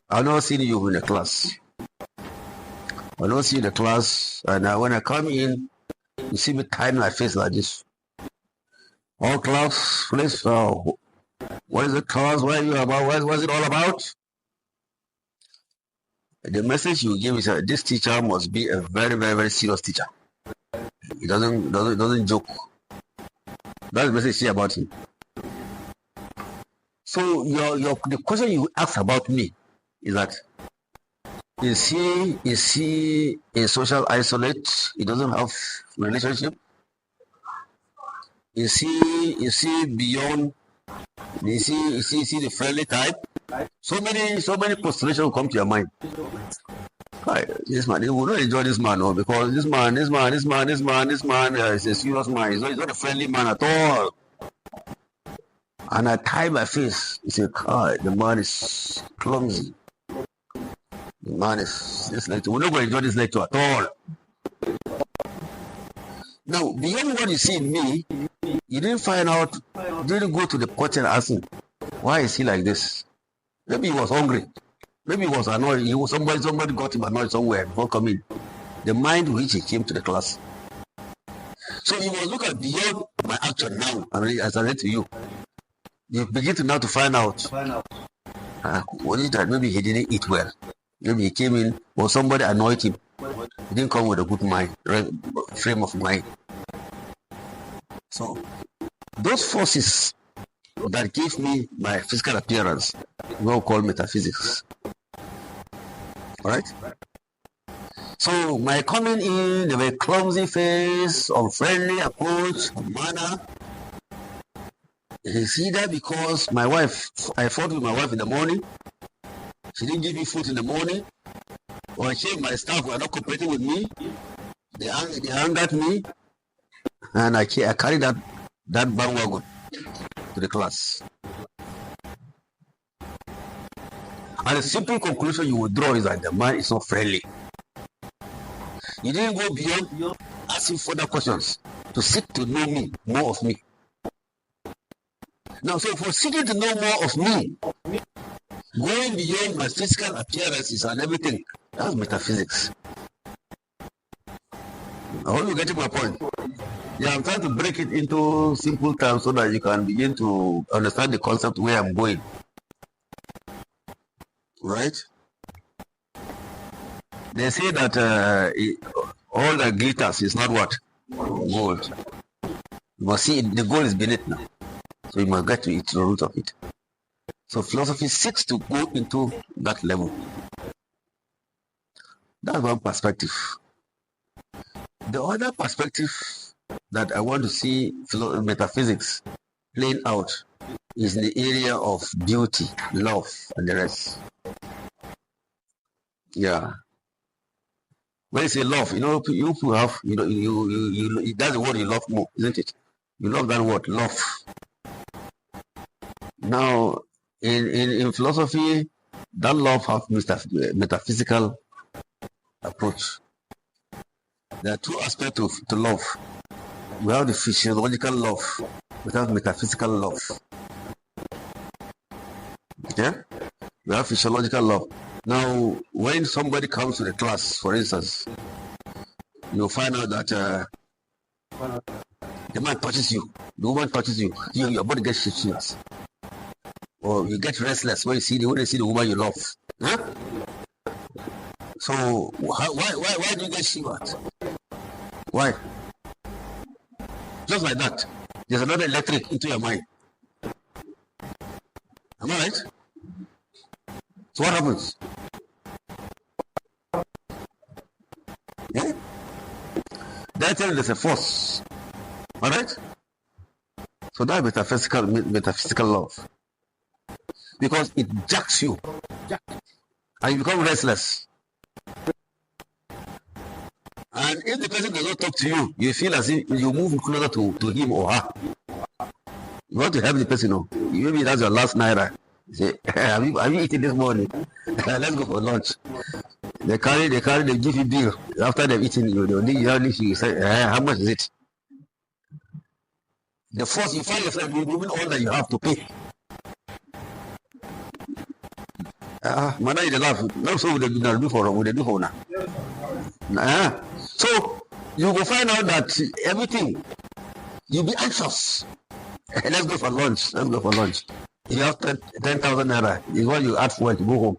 I've not seen you in the class. I've not seen the class, and when I come in, you see me tying my face like this. All class, please. What is the class? What are you about? What's it all about? The message you give is that this teacher must be a very, very, very serious teacher. He doesn't joke. That's the message about him. So the question you ask about me is that is he a social isolate? He doesn't have relationship. Is he beyond? Is he the friendly type? So many postulations will come to your mind. This man, you will not enjoy this man, no, because this man is a serious man. He's not a friendly man at all. And I tie my face. He said, the man is clumsy. The man is this lecture. We're not going to enjoy this lecture at all. Now, beyond what you see in me, you didn't go to the coach and ask him, why is he like this? Maybe he was hungry. Maybe he was annoyed. Somebody got him annoyed somewhere before coming. The mind with which he came to the class. So you must look at beyond my action now, as I read to you. You begin to now to find out. What is that? Maybe he didn't eat well. Maybe he came in, or somebody annoyed him. He didn't come with a good mind, frame of mind. So those forces that give me my physical appearance, we all call metaphysics. Alright? So my coming in, the very clumsy face, unfriendly approach, manner, is either because I fought with my wife in the morning, she didn't give me food in the morning, or my staff were not cooperating with me, they angered me, and I carried that bandwagon to the class. And the simple conclusion you would draw is that the man is not friendly. You didn't go beyond asking further questions to seek to know me, more of me. Now, so for seeking to know more of me, going beyond my physical appearances and everything, that's metaphysics. I hope you're getting my point. Yeah, I'm trying to break it into simple terms so that you can begin to understand the concept where I'm going. Right? They say that all that glitters is not what? Gold. You must see the gold is beneath now. So you must get to the root of it. So philosophy seeks to go into that level. That's one perspective. The other perspective that I want to see metaphysics playing out is in the area of beauty, love, and the rest. Yeah. When you say love, you have, that's the word you love more, isn't it? You love that word, love. Now, in philosophy, that love has metaphysical approach. There are two aspects to love. We have the physiological love, we have metaphysical love. Okay? We have physiological love. Now, when somebody comes to the class, for instance, you'll find out that the man touches you, the woman touches you, your body gets shivers. Or you get restless when you see the woman you love. Huh? So why do you get shivered? Why? Just like that. There's another electric into your mind. Am I right? So what happens? Yeah? That tells there's a force. Alright? So that's metaphysical love. Because it jacks you. And you become restless. And if the person does not talk to you, you feel as if you move closer to him or her. You want to help the person, no? Maybe that's your last naira. You say, have you eaten this morning? Let's go for lunch. They give you bill. After they've eaten, you say, how much is it? The first you find yourself removing all that you have to pay. Mana is the laugh. No, so would they do for now? So you will find out that everything you'll be anxious. Let's go for lunch. If you have 10,000 naira, is what you add for to go home.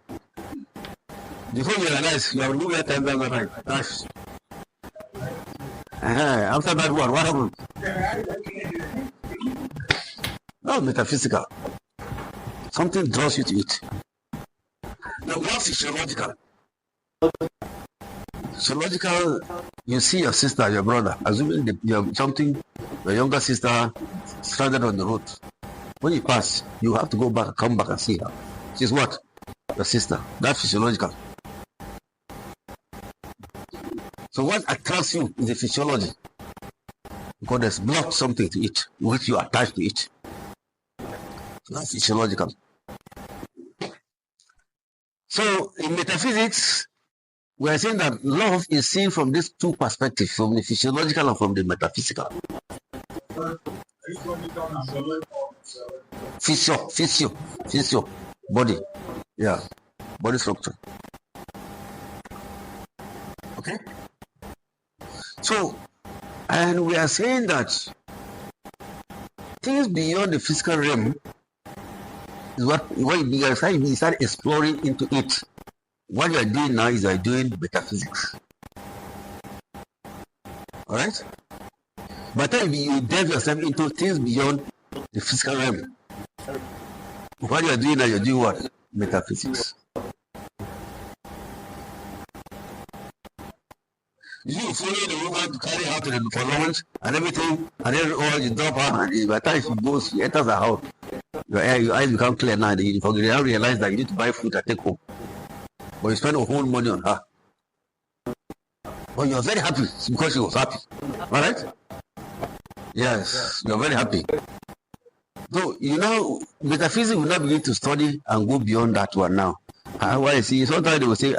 Before you realize you have removed 10,000 naira. After that one, what happened? No, metaphysical. Something draws you to it. Now, what's physiological? Physiological, you see your sister, your brother, assuming your younger sister stranded on the road. When you pass, you have to come back and see her. She's what? Your sister. That's physiological. So what attracts you is the physiology. Because there's blocked something to it, which you attach to it. So that's physiological. So in metaphysics, we are saying that love is seen from these two perspectives, from the physiological and from the metaphysical. Physio, body. Yeah, body structure. Okay? So, and we are saying that things beyond the physical realm is what you start exploring into it. What you are doing now is you are doing metaphysics. Alright? By the time you delve yourself into things beyond the physical realm, what you are doing now, you are doing what? Metaphysics. You follow the woman to carry her for lunch and everything, and then you drop her, and by the time she enters the house, your eyes become clear now. You now realize that you need to buy food and take home. But you spend a whole money on her. But you're very happy because she was happy. Alright? Yes, you're very happy. So, metaphysics will not begin to study and go beyond that one now. Why see? Sometimes they will say,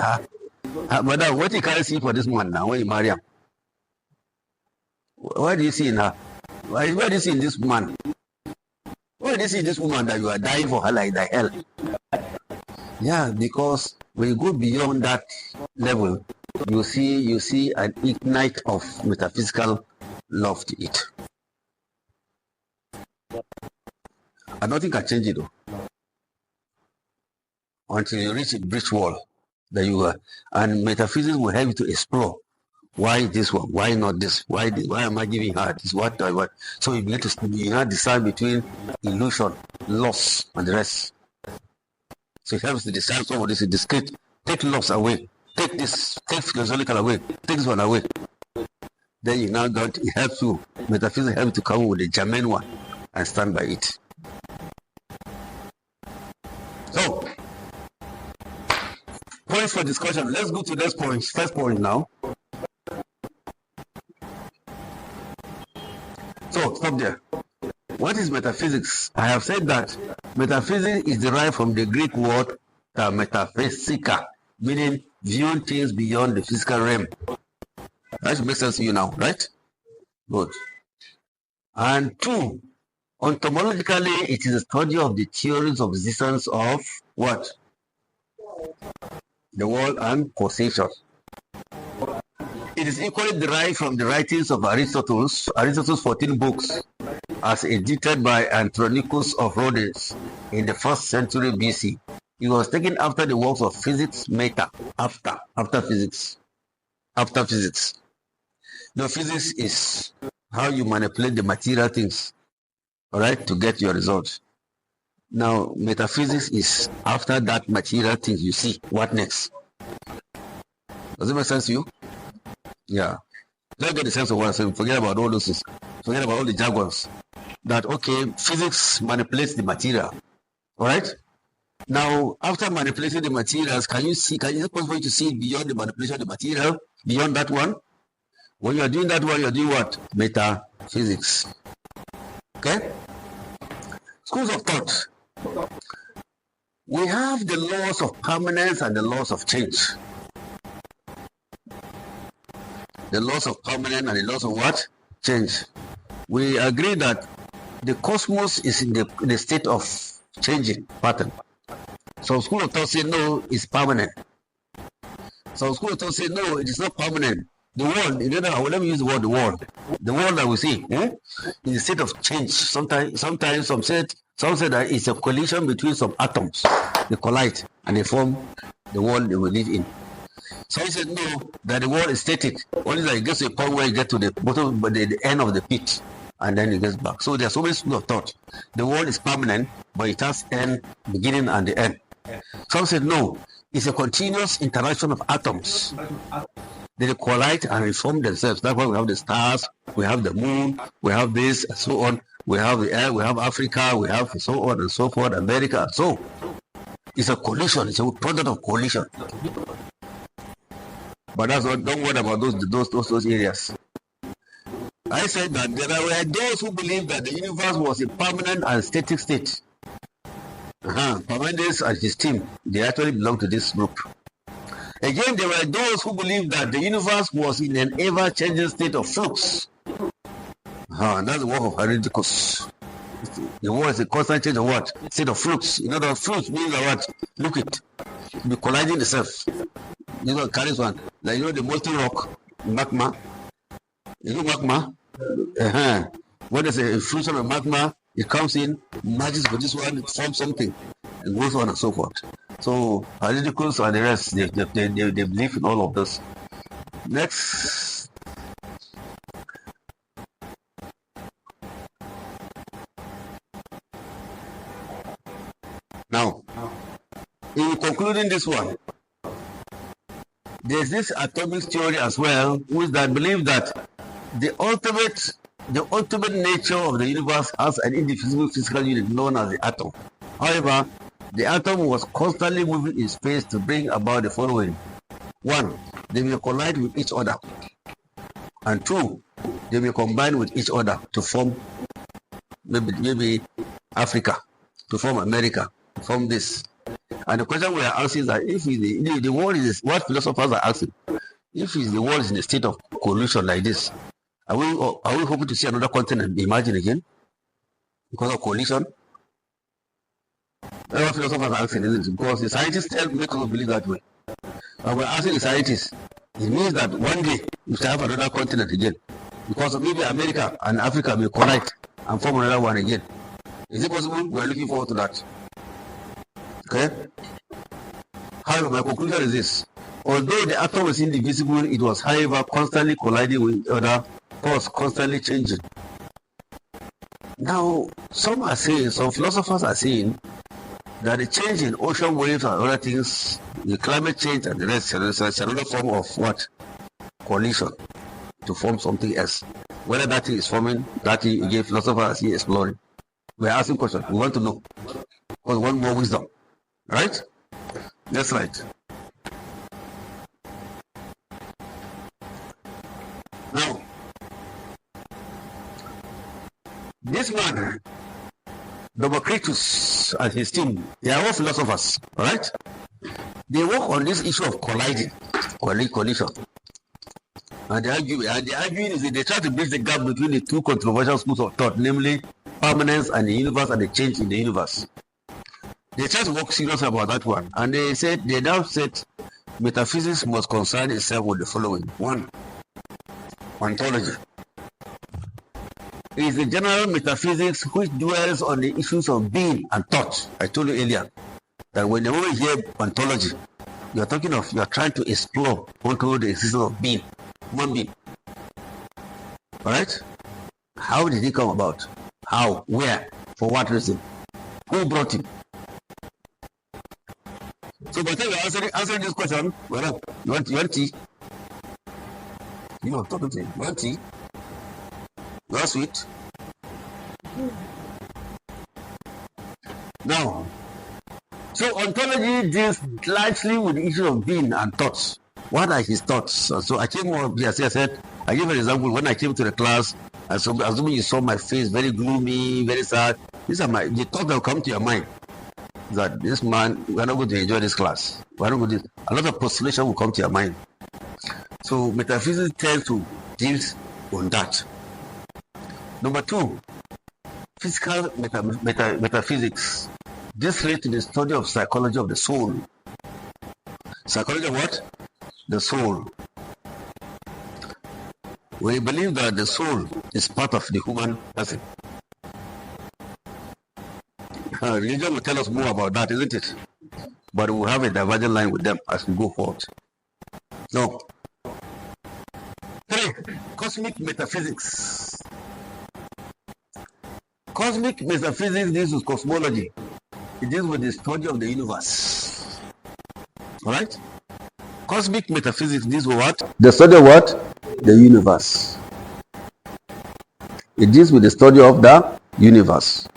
madam, what you can't see for this one now when you marry him? What do you see in her? What do you see in this man? What do you see in this woman that you are dying for her like the hell? Yeah, because when you go beyond that level, you see an ignite of metaphysical love to it. And nothing can change it though. Until you reach a brick wall that you are, and metaphysics will help you to explore why this one, why not this, why am I giving her this, what do I want? So you need to decide between illusion, loss, and the rest. So it helps to decide some of this in discrete. Take loss away. Take this, take philosophical away. Take this one away. Then you now got, it helps you, metaphysics helps you to come with a germane one and stand by it. So, points for discussion. Let's go to this point. First point now. So, stop there. What is metaphysics? I have said that metaphysics is derived from the Greek word metaphysika, meaning viewing things beyond the physical realm. That should make sense to you now, right? Good. And two, ontologically, it is a study of the theories of existence of what? The world and causation. It is equally derived from the writings of Aristotle's 14 books, as edited by Andronicus of Rhodes in the 1st century BC. It was taken after the works of physics meta, after physics. After physics. Now, physics is how you manipulate the material things, all right, to get your result. Now, metaphysics is after that material things you see. What next? Does it make sense to you? Yeah. Let's get the sense of what I'm saying. Forget about all those things. Forget about all the jargons. That, okay, physics manipulates the material. All right? Now, after manipulating the materials, can you see, is it possible to see beyond the manipulation of the material, beyond that one? When you are doing that one, you are doing what? Metaphysics. Okay? Schools of thought. We have the laws of permanence and the laws of change. The laws of permanence and the laws of what? Change. We agree that the cosmos is in the state of changing pattern. Some school of thought say no, it's permanent. Some school of thought say no, it is not permanent. The world, let me use the word the world. The world that we see in the state of change. Sometimes some say that it's a collision between some atoms. They collide and they form the world they will live in. Some said no, that the world is static. Only that it gets to a point where you get to the bottom, but the end of the pit, and then it gets back. So there's so many schools of thought. The world is permanent, but it has end, beginning and the end. Some said no, it's a continuous interaction of atoms. They collide and reform themselves. That's why we have the stars, we have the moon, we have this, and so on. We have the air, we have Africa, we have so on and so forth, America. So it's a collision. It's a product of collision. But that's not, don't worry about those areas. I said that there were those who believed that the universe was a permanent and static state. Parmenides and his team, they actually belong to this group. Again, there were those who believed that the universe was in an ever-changing state of flux. That's the work of Aristotle's. The world is a constant change of what? State of flux. You know, the flux means what? Look it. Be colliding itself. You know, carries one. Like, you know, the molten rock, magma. You know magma? When there's a fusion of magma, it comes in, merges with this one, it forms something, and goes on and so forth. So, Aristotle's and the rest, they believe in all of this. Next. Now, in concluding this one, there's this atomic theory as well, which that believe that the ultimate nature of the universe has an indivisible physical unit known as the atom. However, the atom was constantly moving in space to bring about the following. 1, they will collide with each other. And 2, they will combine with each other to form maybe Africa, to form America, to form this. And the question we are asking is that if the world is what philosophers are asking, if the world is in a state of collision like this, are we hoping to see another continent emerging again because of collision? That's what philosophers are asking, isn't it? Because the scientists make us believe that way. But we're asking the scientists, it means that one day we shall have another continent again. Because maybe America and Africa may collide and form another one again. Is it possible? We're looking forward to that. Okay? However, my conclusion is this. Although the atom was indivisible, it was, however, constantly colliding with other force, constantly changing. Now, some philosophers are saying that the change in ocean waves and other things, the climate change and the rest, is another form of what? Collision to form something else. Whether that thing is forming, that thing again, philosophers are here exploring. We're asking questions. We want to know. Because we want more wisdom. Right? That's right. Now, this man, Democritus and his team, they are all philosophers, right? They work on this issue of collision. And the arguing is that they try to bridge the gap between the two controversial schools of thought, namely permanence and the universe and the change in the universe. They try to work seriously about that one. And they now said metaphysics must concern itself with the following. One, ontology. It is the general metaphysics which dwells on the issues of being and thought. I told you earlier that whenever you hear ontology, you are trying to explore onto the existence of being, human being. Alright? How did he come about? How? Where? For what reason? Who brought him? So by the time you're answering this question, well, you want tea? You are talking to him. You want tea? You are sweet? Now, so ontology deals largely with the issue of being and thoughts. What are his thoughts? So I came over here, I said, I give an example. When I came to the class, assuming you saw my face very gloomy, very sad, these are the thoughts that will come to your mind. That this man, we're not going to enjoy this class. We're not going to, a lot of postulation will come to your mind. So metaphysics tends to deal on that. Number two, physical metaphysics. This relates to the study of psychology of the soul. Psychology of what? The soul. We believe that the soul is part of the human person. Religion will tell us more about that, isn't it? But we'll have a divergent line with them as we go forward. No. 3. Cosmic metaphysics. Cosmic metaphysics deals with cosmology. It deals with the study of the universe. Alright? Cosmic metaphysics deals with what? The study of what? The universe. It deals with the study of the universe.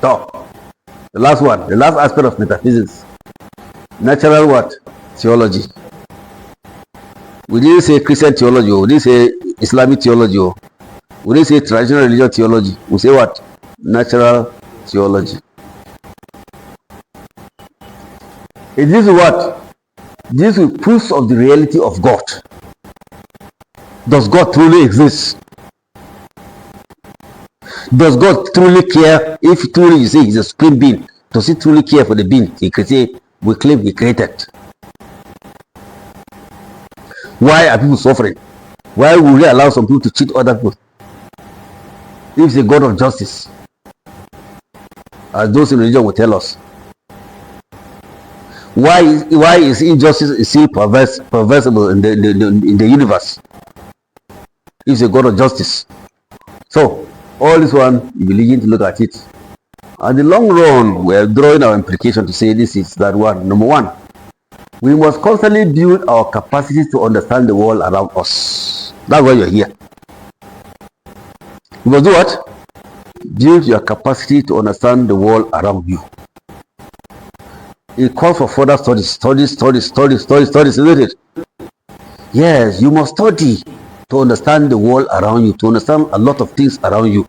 So, the last one, the last aspect of metaphysics. Natural what? Theology. We didn't say Christian theology, we didn't say Islamic theology, we didn't say traditional religious theology. We say what? Natural theology. It is what? This is proofs of the reality of God. Does God truly exist? Does God truly care? If truly you say he's a supreme being, does he truly care for the being he created? We claim he created. Why are people suffering? Why would we allow some people to cheat other people? If he's a God of justice, as those in religion will tell us. Why is injustice still perversible in the universe? He's a God of justice. So all this one, you begin to look at it. At the long run, we are drawing our implication to say this is that one. Number one, we must constantly build our capacity to understand the world around us. That's why you're here. You must do what? Build your capacity to understand the world around you. It calls for further studies, isn't it? Yes, you must study to understand the world around you, to understand a lot of things around you.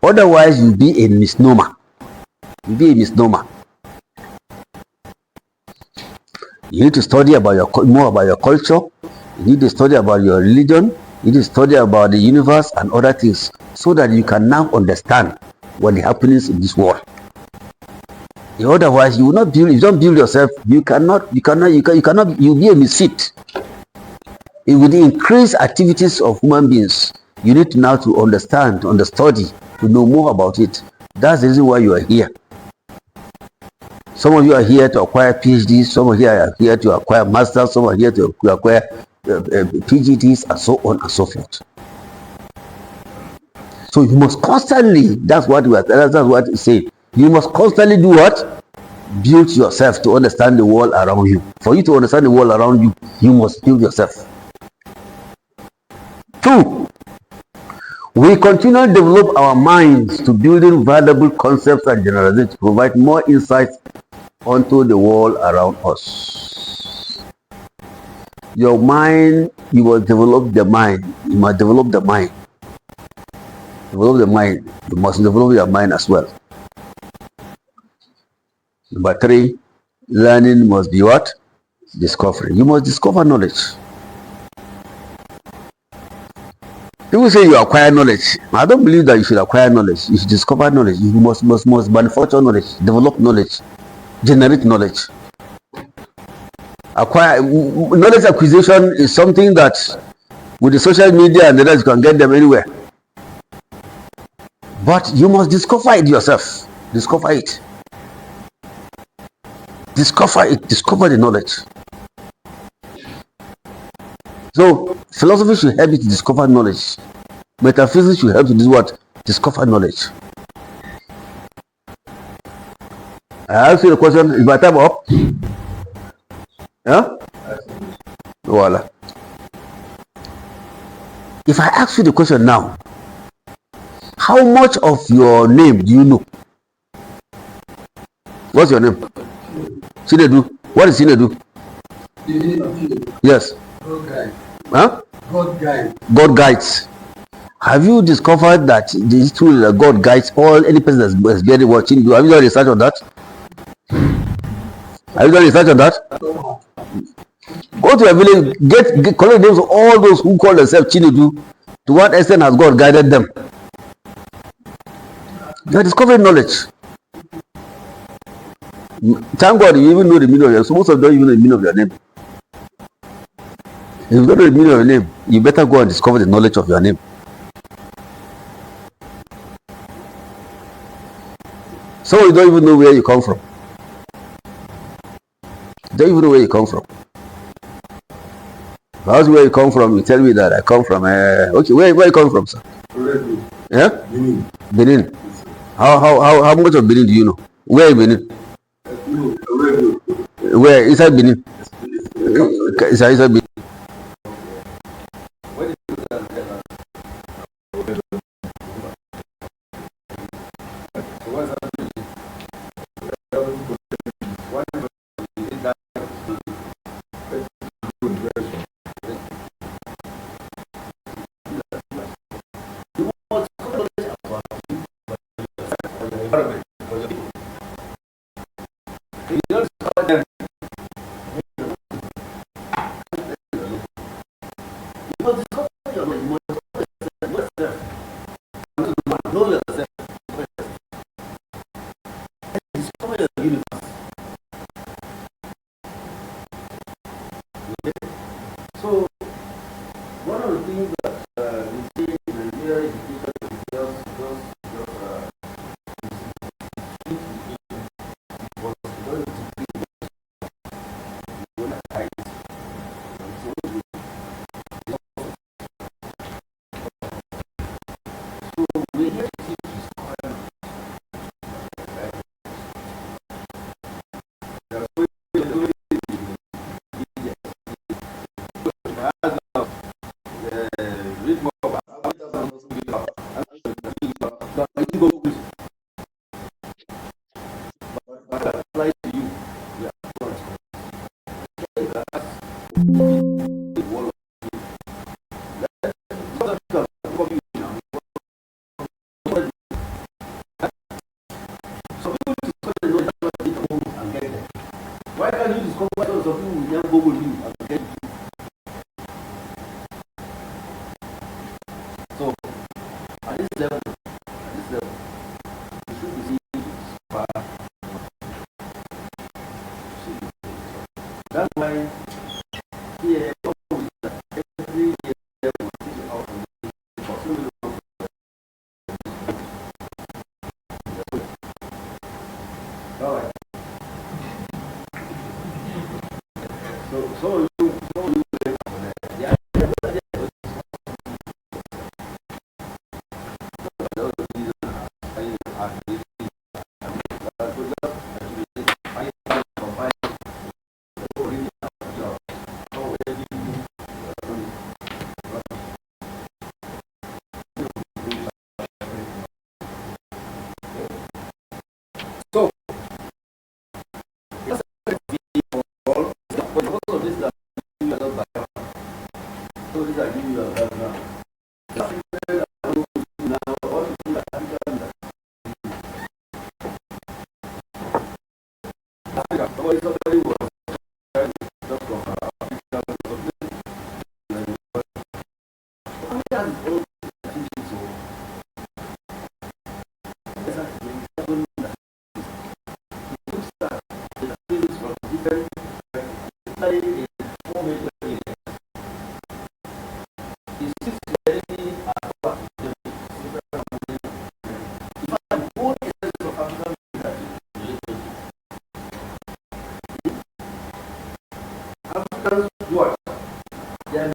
Otherwise, you'll be a misnomer. You'll be a misnomer. You need to study about more about your culture. You need to study about your religion. You need to study about the universe and other things, so that you can now understand what is happening in this world. Otherwise, you will not build. If you don't build yourself, you'll be a misfit. It will increase activities of human beings. You need to now to understand, to understudy, to know more about it. That's the reason why you are here. Some of you are here to acquire PhDs, some of you are here to acquire masters, some are here to acquire PhDs, and so on and so forth. So you must constantly, that's what it's saying. You must constantly do what? Build yourself to understand the world around you. For you to understand the world around you, you must build yourself. 2, we continue to develop our minds to building valuable concepts and generalizations to provide more insights onto the world around us. Your mind, you must develop the mind. You must develop the mind. Develop the mind. You must develop your mind as well. Number 3, learning must be what? Discovery. You must discover knowledge. People say you acquire knowledge. I don't believe that you should acquire knowledge. You should discover knowledge. You must manufacture knowledge, develop knowledge, generate knowledge. Knowledge acquisition is something that with the social media and the rest, you can get them anywhere. But you must discover it yourself. Discover it. Discover it. Discover the knowledge. So philosophy should help you to discover knowledge. Metaphysics should help you to do what? Discover knowledge. I ask you the question, is my time up? Yeah? Voila. If I ask you the question now, how much of your name do you know? What's your name? Chinedu. What is Chinedu? Yes. God guide. Huh? God guide. God guides. Have you discovered that this tool that God guides all any person that's barely watching you? Have you done research on that? Have you done research on that? Go to a village, collect names of all those who call themselves Chinedu. To what extent has God guided them? You are discovering knowledge. Thank God you even know the meaning of your name. So most of them don't even know the meaning of your name. If you don't know the meaning of your name, you better go and discover the knowledge of your name. Some of you don't even know where you come from. Don't even know where you come from. If I ask where you come from, you tell me that I come from. Okay, where you come from, sir? Yeah? Benin. Benin. How much of Benin do you know? Where in Benin? Where inside Benin? Inside Benin. So, one of the things that we see in Nigeria is why can't you discover what some people will never go with you and get you? So, at this level, you should be seeing far. That's why here, every year, we teach out on the all right. So you somebody was trying to talk from what? Yeah.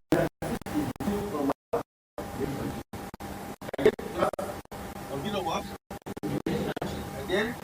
You know what? Again?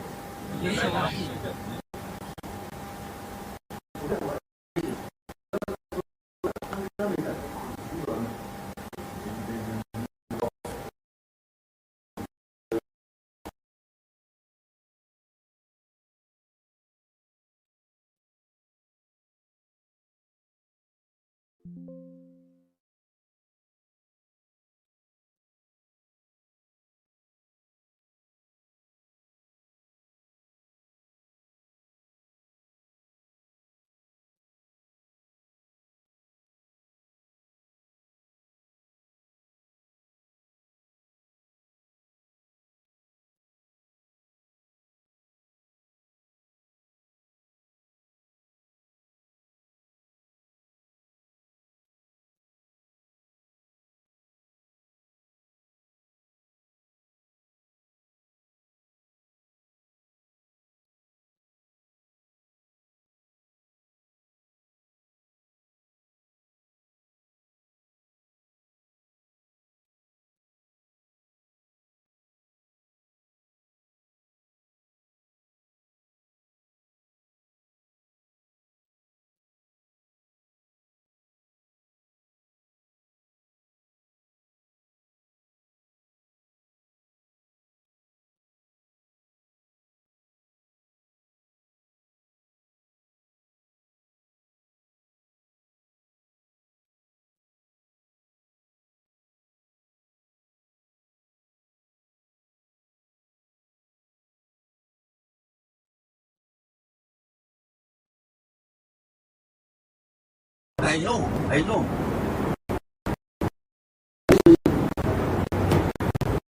I know.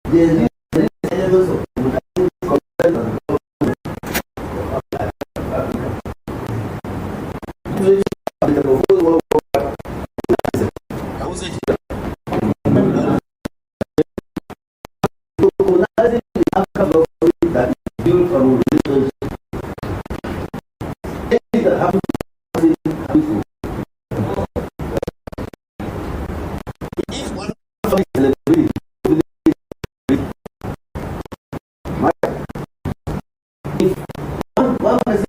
There is elements of that built on relationship. Anything that happens to if one family celebrates, if one person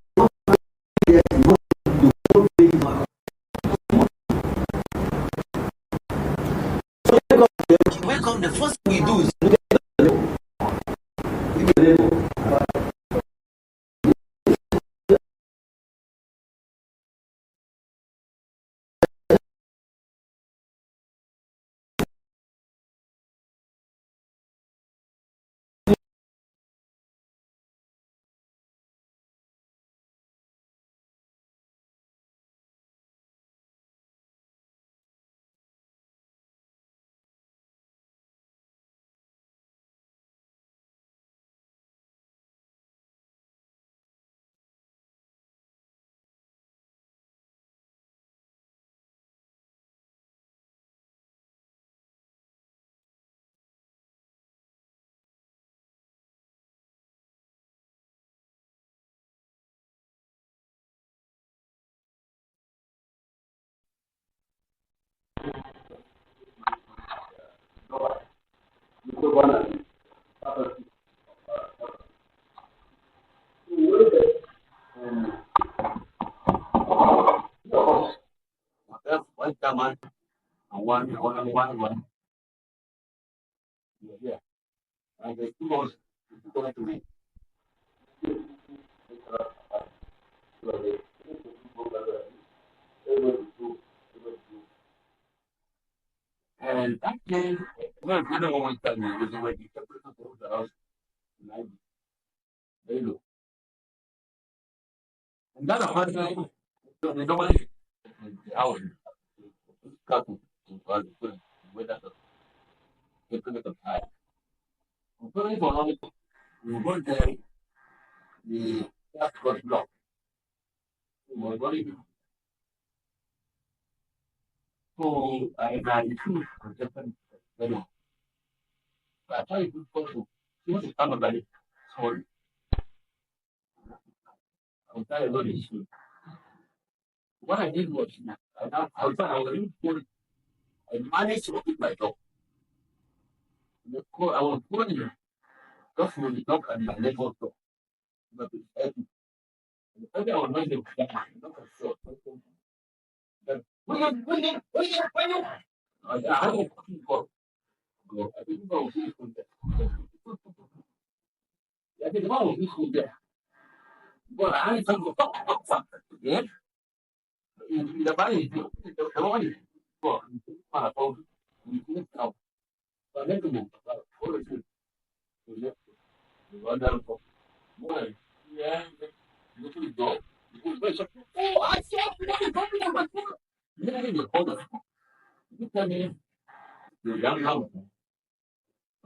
welcome, the first thing we do is look at the label. One command and one. Yeah. And the two was going to be. And that came, well, you know what time is when you can put the house, very low. Nada más, no más. Ahora, caso, por econômico, o banco de transporte bloco, o algoritmo, com a imagem, até isso, se você está no Brasil, não está isso. What I did was, I was put I managed to keep my dog. I was putting just with the dog and my neighbor's dog. But I was not able to not sure. But when I had a fucking call. I didn't know who was there. I didn't know who was there. But I had some fuck. Yeah. The body, the body. Well, my phone. But then to move. What is it? Wonderful. Boy, yeah. Look at the dog. Oh, I saw it. Yeah, you hold it. You tell me. The young house.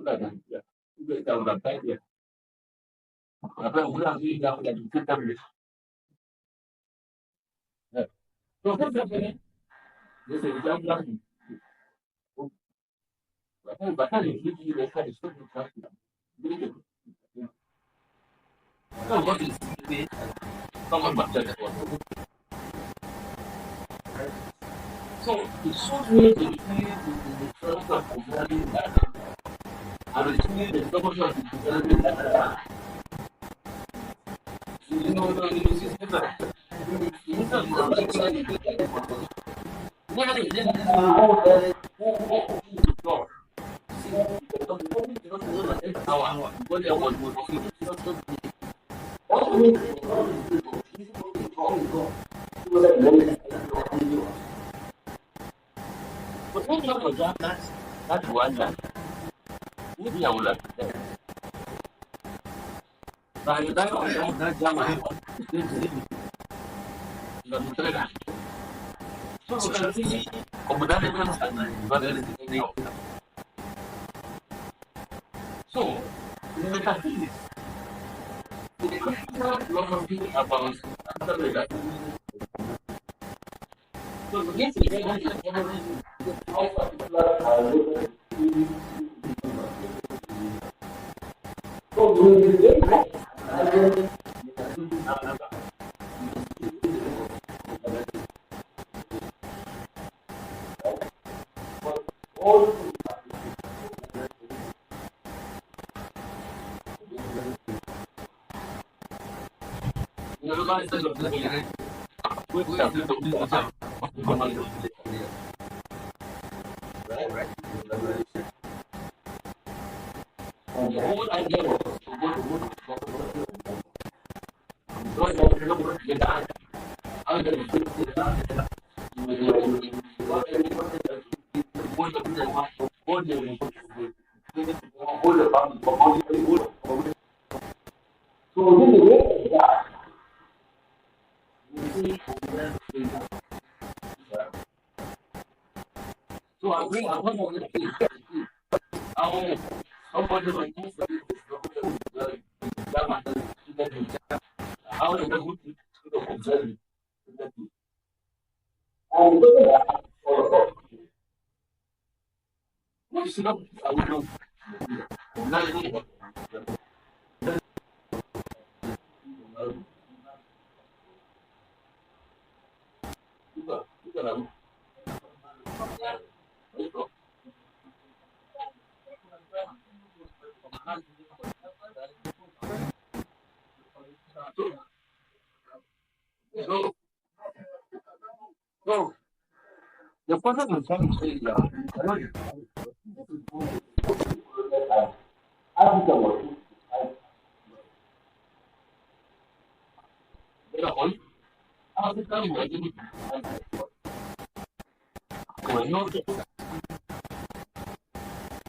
Yeah. You get down that back here. I bet we are doing that. You get down this. Yeah. So what's happening? This is young house. But I didn't give you the kind of stuff you trust me. No, what is it? Someone must have it. So it's so weird to see the trust of humanity that I was seeing the double trust of humanity that you know, this is different. This that's one that maybe I would like to but you don't that Jama. So, so, metaphysics. About so yes, how particular all so I bring up one more thing. How much of my how the good to observe it. And what's up? I will know. So, so the person is trying to say, yeah,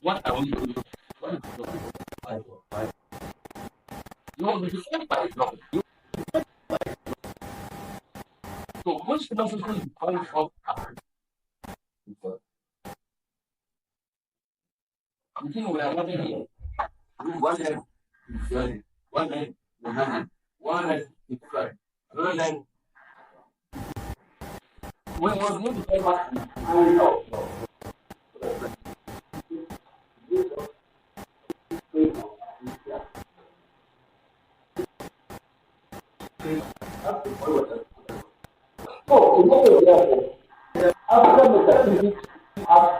what are we doing? No, this is not. After metaphysics has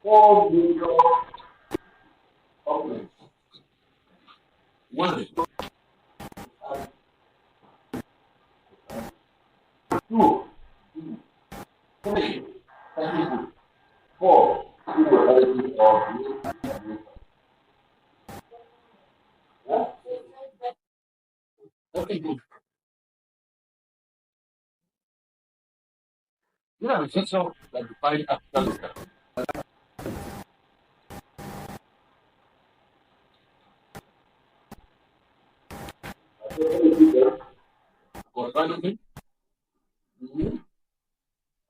4 major options. One, two, three, four, immortality of okay, good. You know, it's so like the fight after was finally,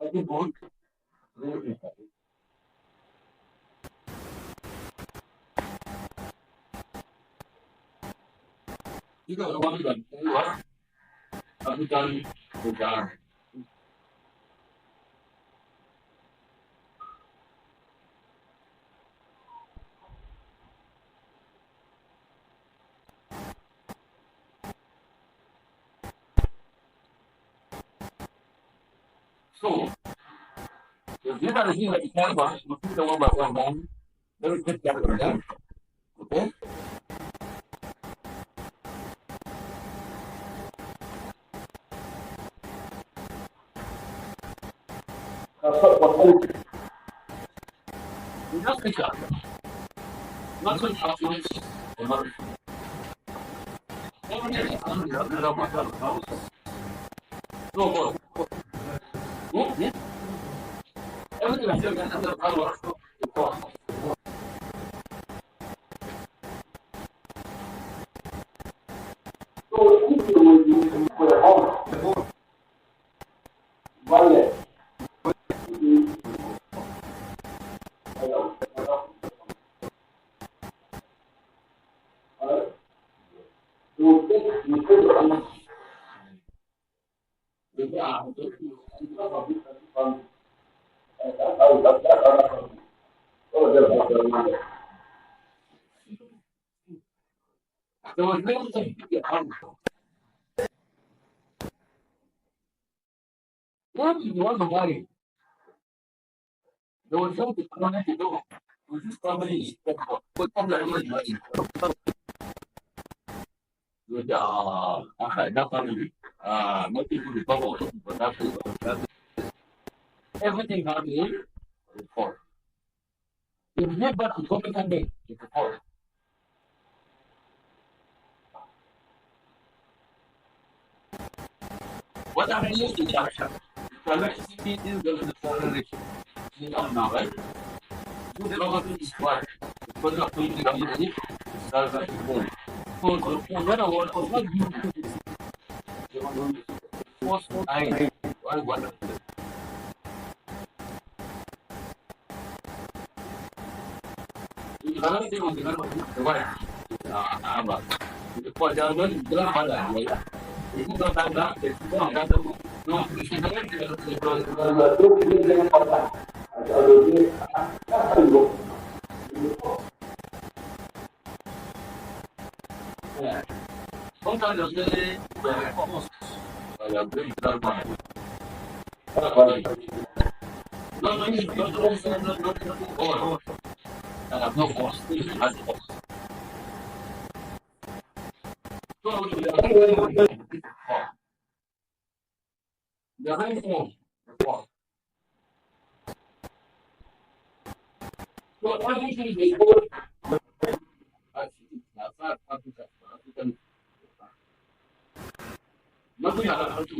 I think good. You got one gun. You are. I've done the guard. So, if these are the things that you can about, you see the one by one man, very good job of that. Okay? You just pick up. Not so calculus or not. Everything is under the other of my house. No, no. Everything is under the power of the cost. So, if you will use for the home, vale. You take the energy. There was no thing to get hungry. What do you want to worry? There was something I wanted to do. Was this probably what probably money? With that family, nothing to recover, but that's everything happening report. If you get back to competent day, it's report. What are the news interaction? So let's see this goes to the correlation. You know now, right? You don't have to work. Because of the community, that's like the so what I want was not you. What's I want. Another thing was the wife. The point I was grandmother. If you don't have that, if you don't have that, no, if you don't have sometimes you're really very focused. You're very grandmother. No, no, you don't know. No cost. So, the high form. So, everything is good. Nothing else to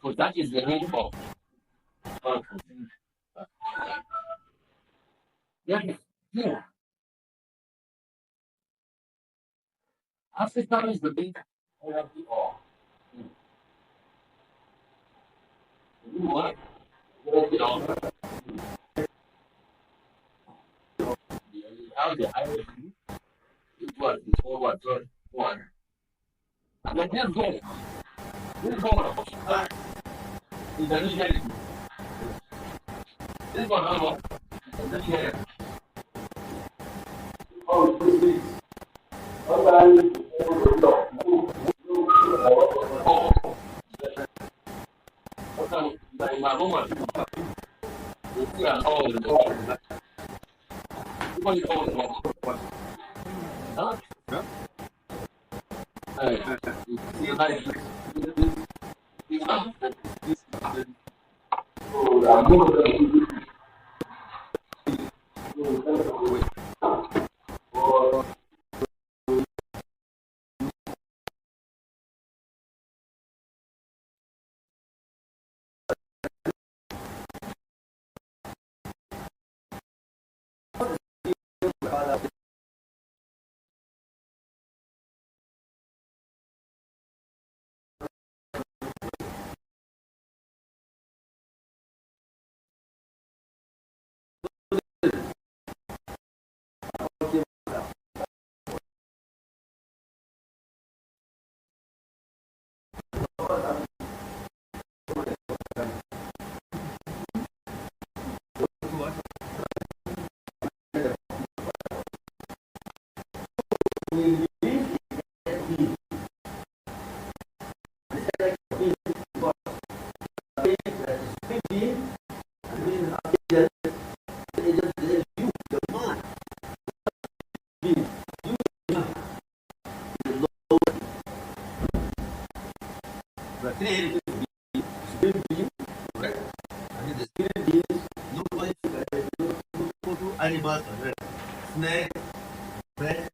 so that is the range of yeah. Africa is the big hierarchy of what? How the hierarchy is what before what one. And then this goal is the initiative. This one is the initiative. Oh, this. Animals, snake, rat,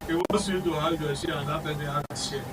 He wants you to have your share and after they have his share.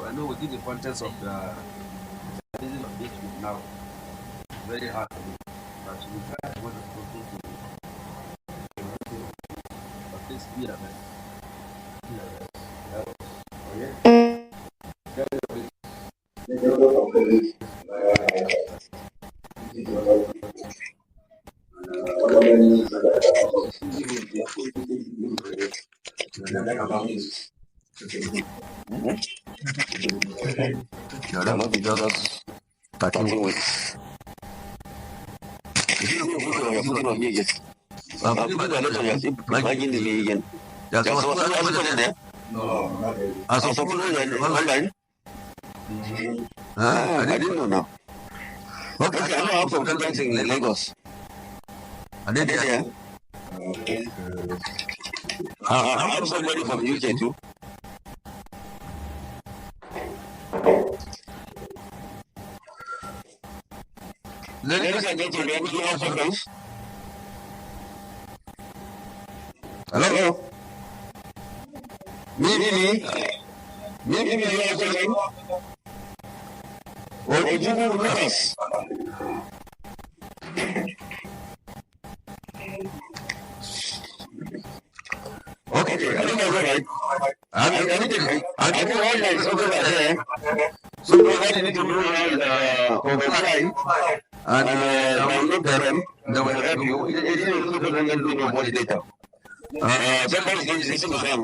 I know within the context of the season of this week now, very hard to do. No, that must be just 13 weeks. If you look at your foot on here, I'm putting a lot on your feet, plugging the way again. There's someone there? No, I saw someone online. I didn't know now. Okay, I know how some students in Lagos. Are they there? I have somebody from UK too. Ladies and gentlemen, we have sometimes. Hello? Maybe, you have something? Or would you go with us? Okay, I think that's right. I think all that is over there. So what you need to do is overtime and download them. They will help you. It is not going to do your body data. Somebody is going to listen to them.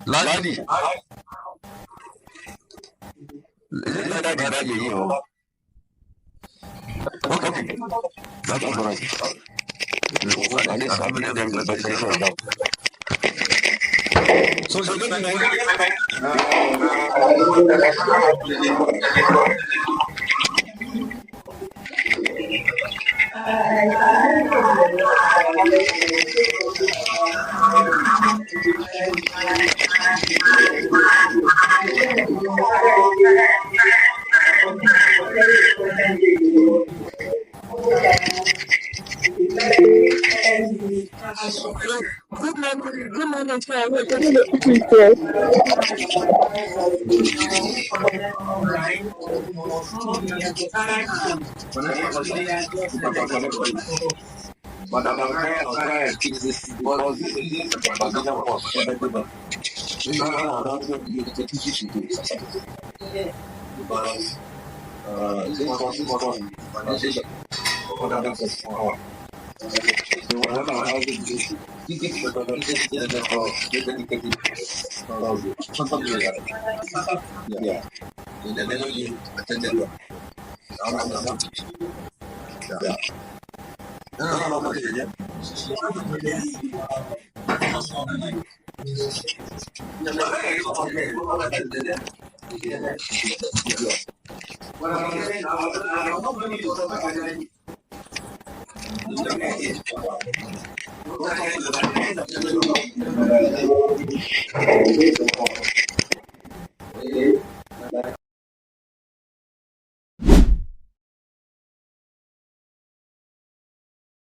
Danladi. Okay. That's all right. I need to bring them the presentation down. So good morning, sir. But I'm trying to keep this because this is the position for everybody. Because this possible organization for the access for so whatever how to do the organization for dedicated something like that. Yeah. And then you attended them. Yeah.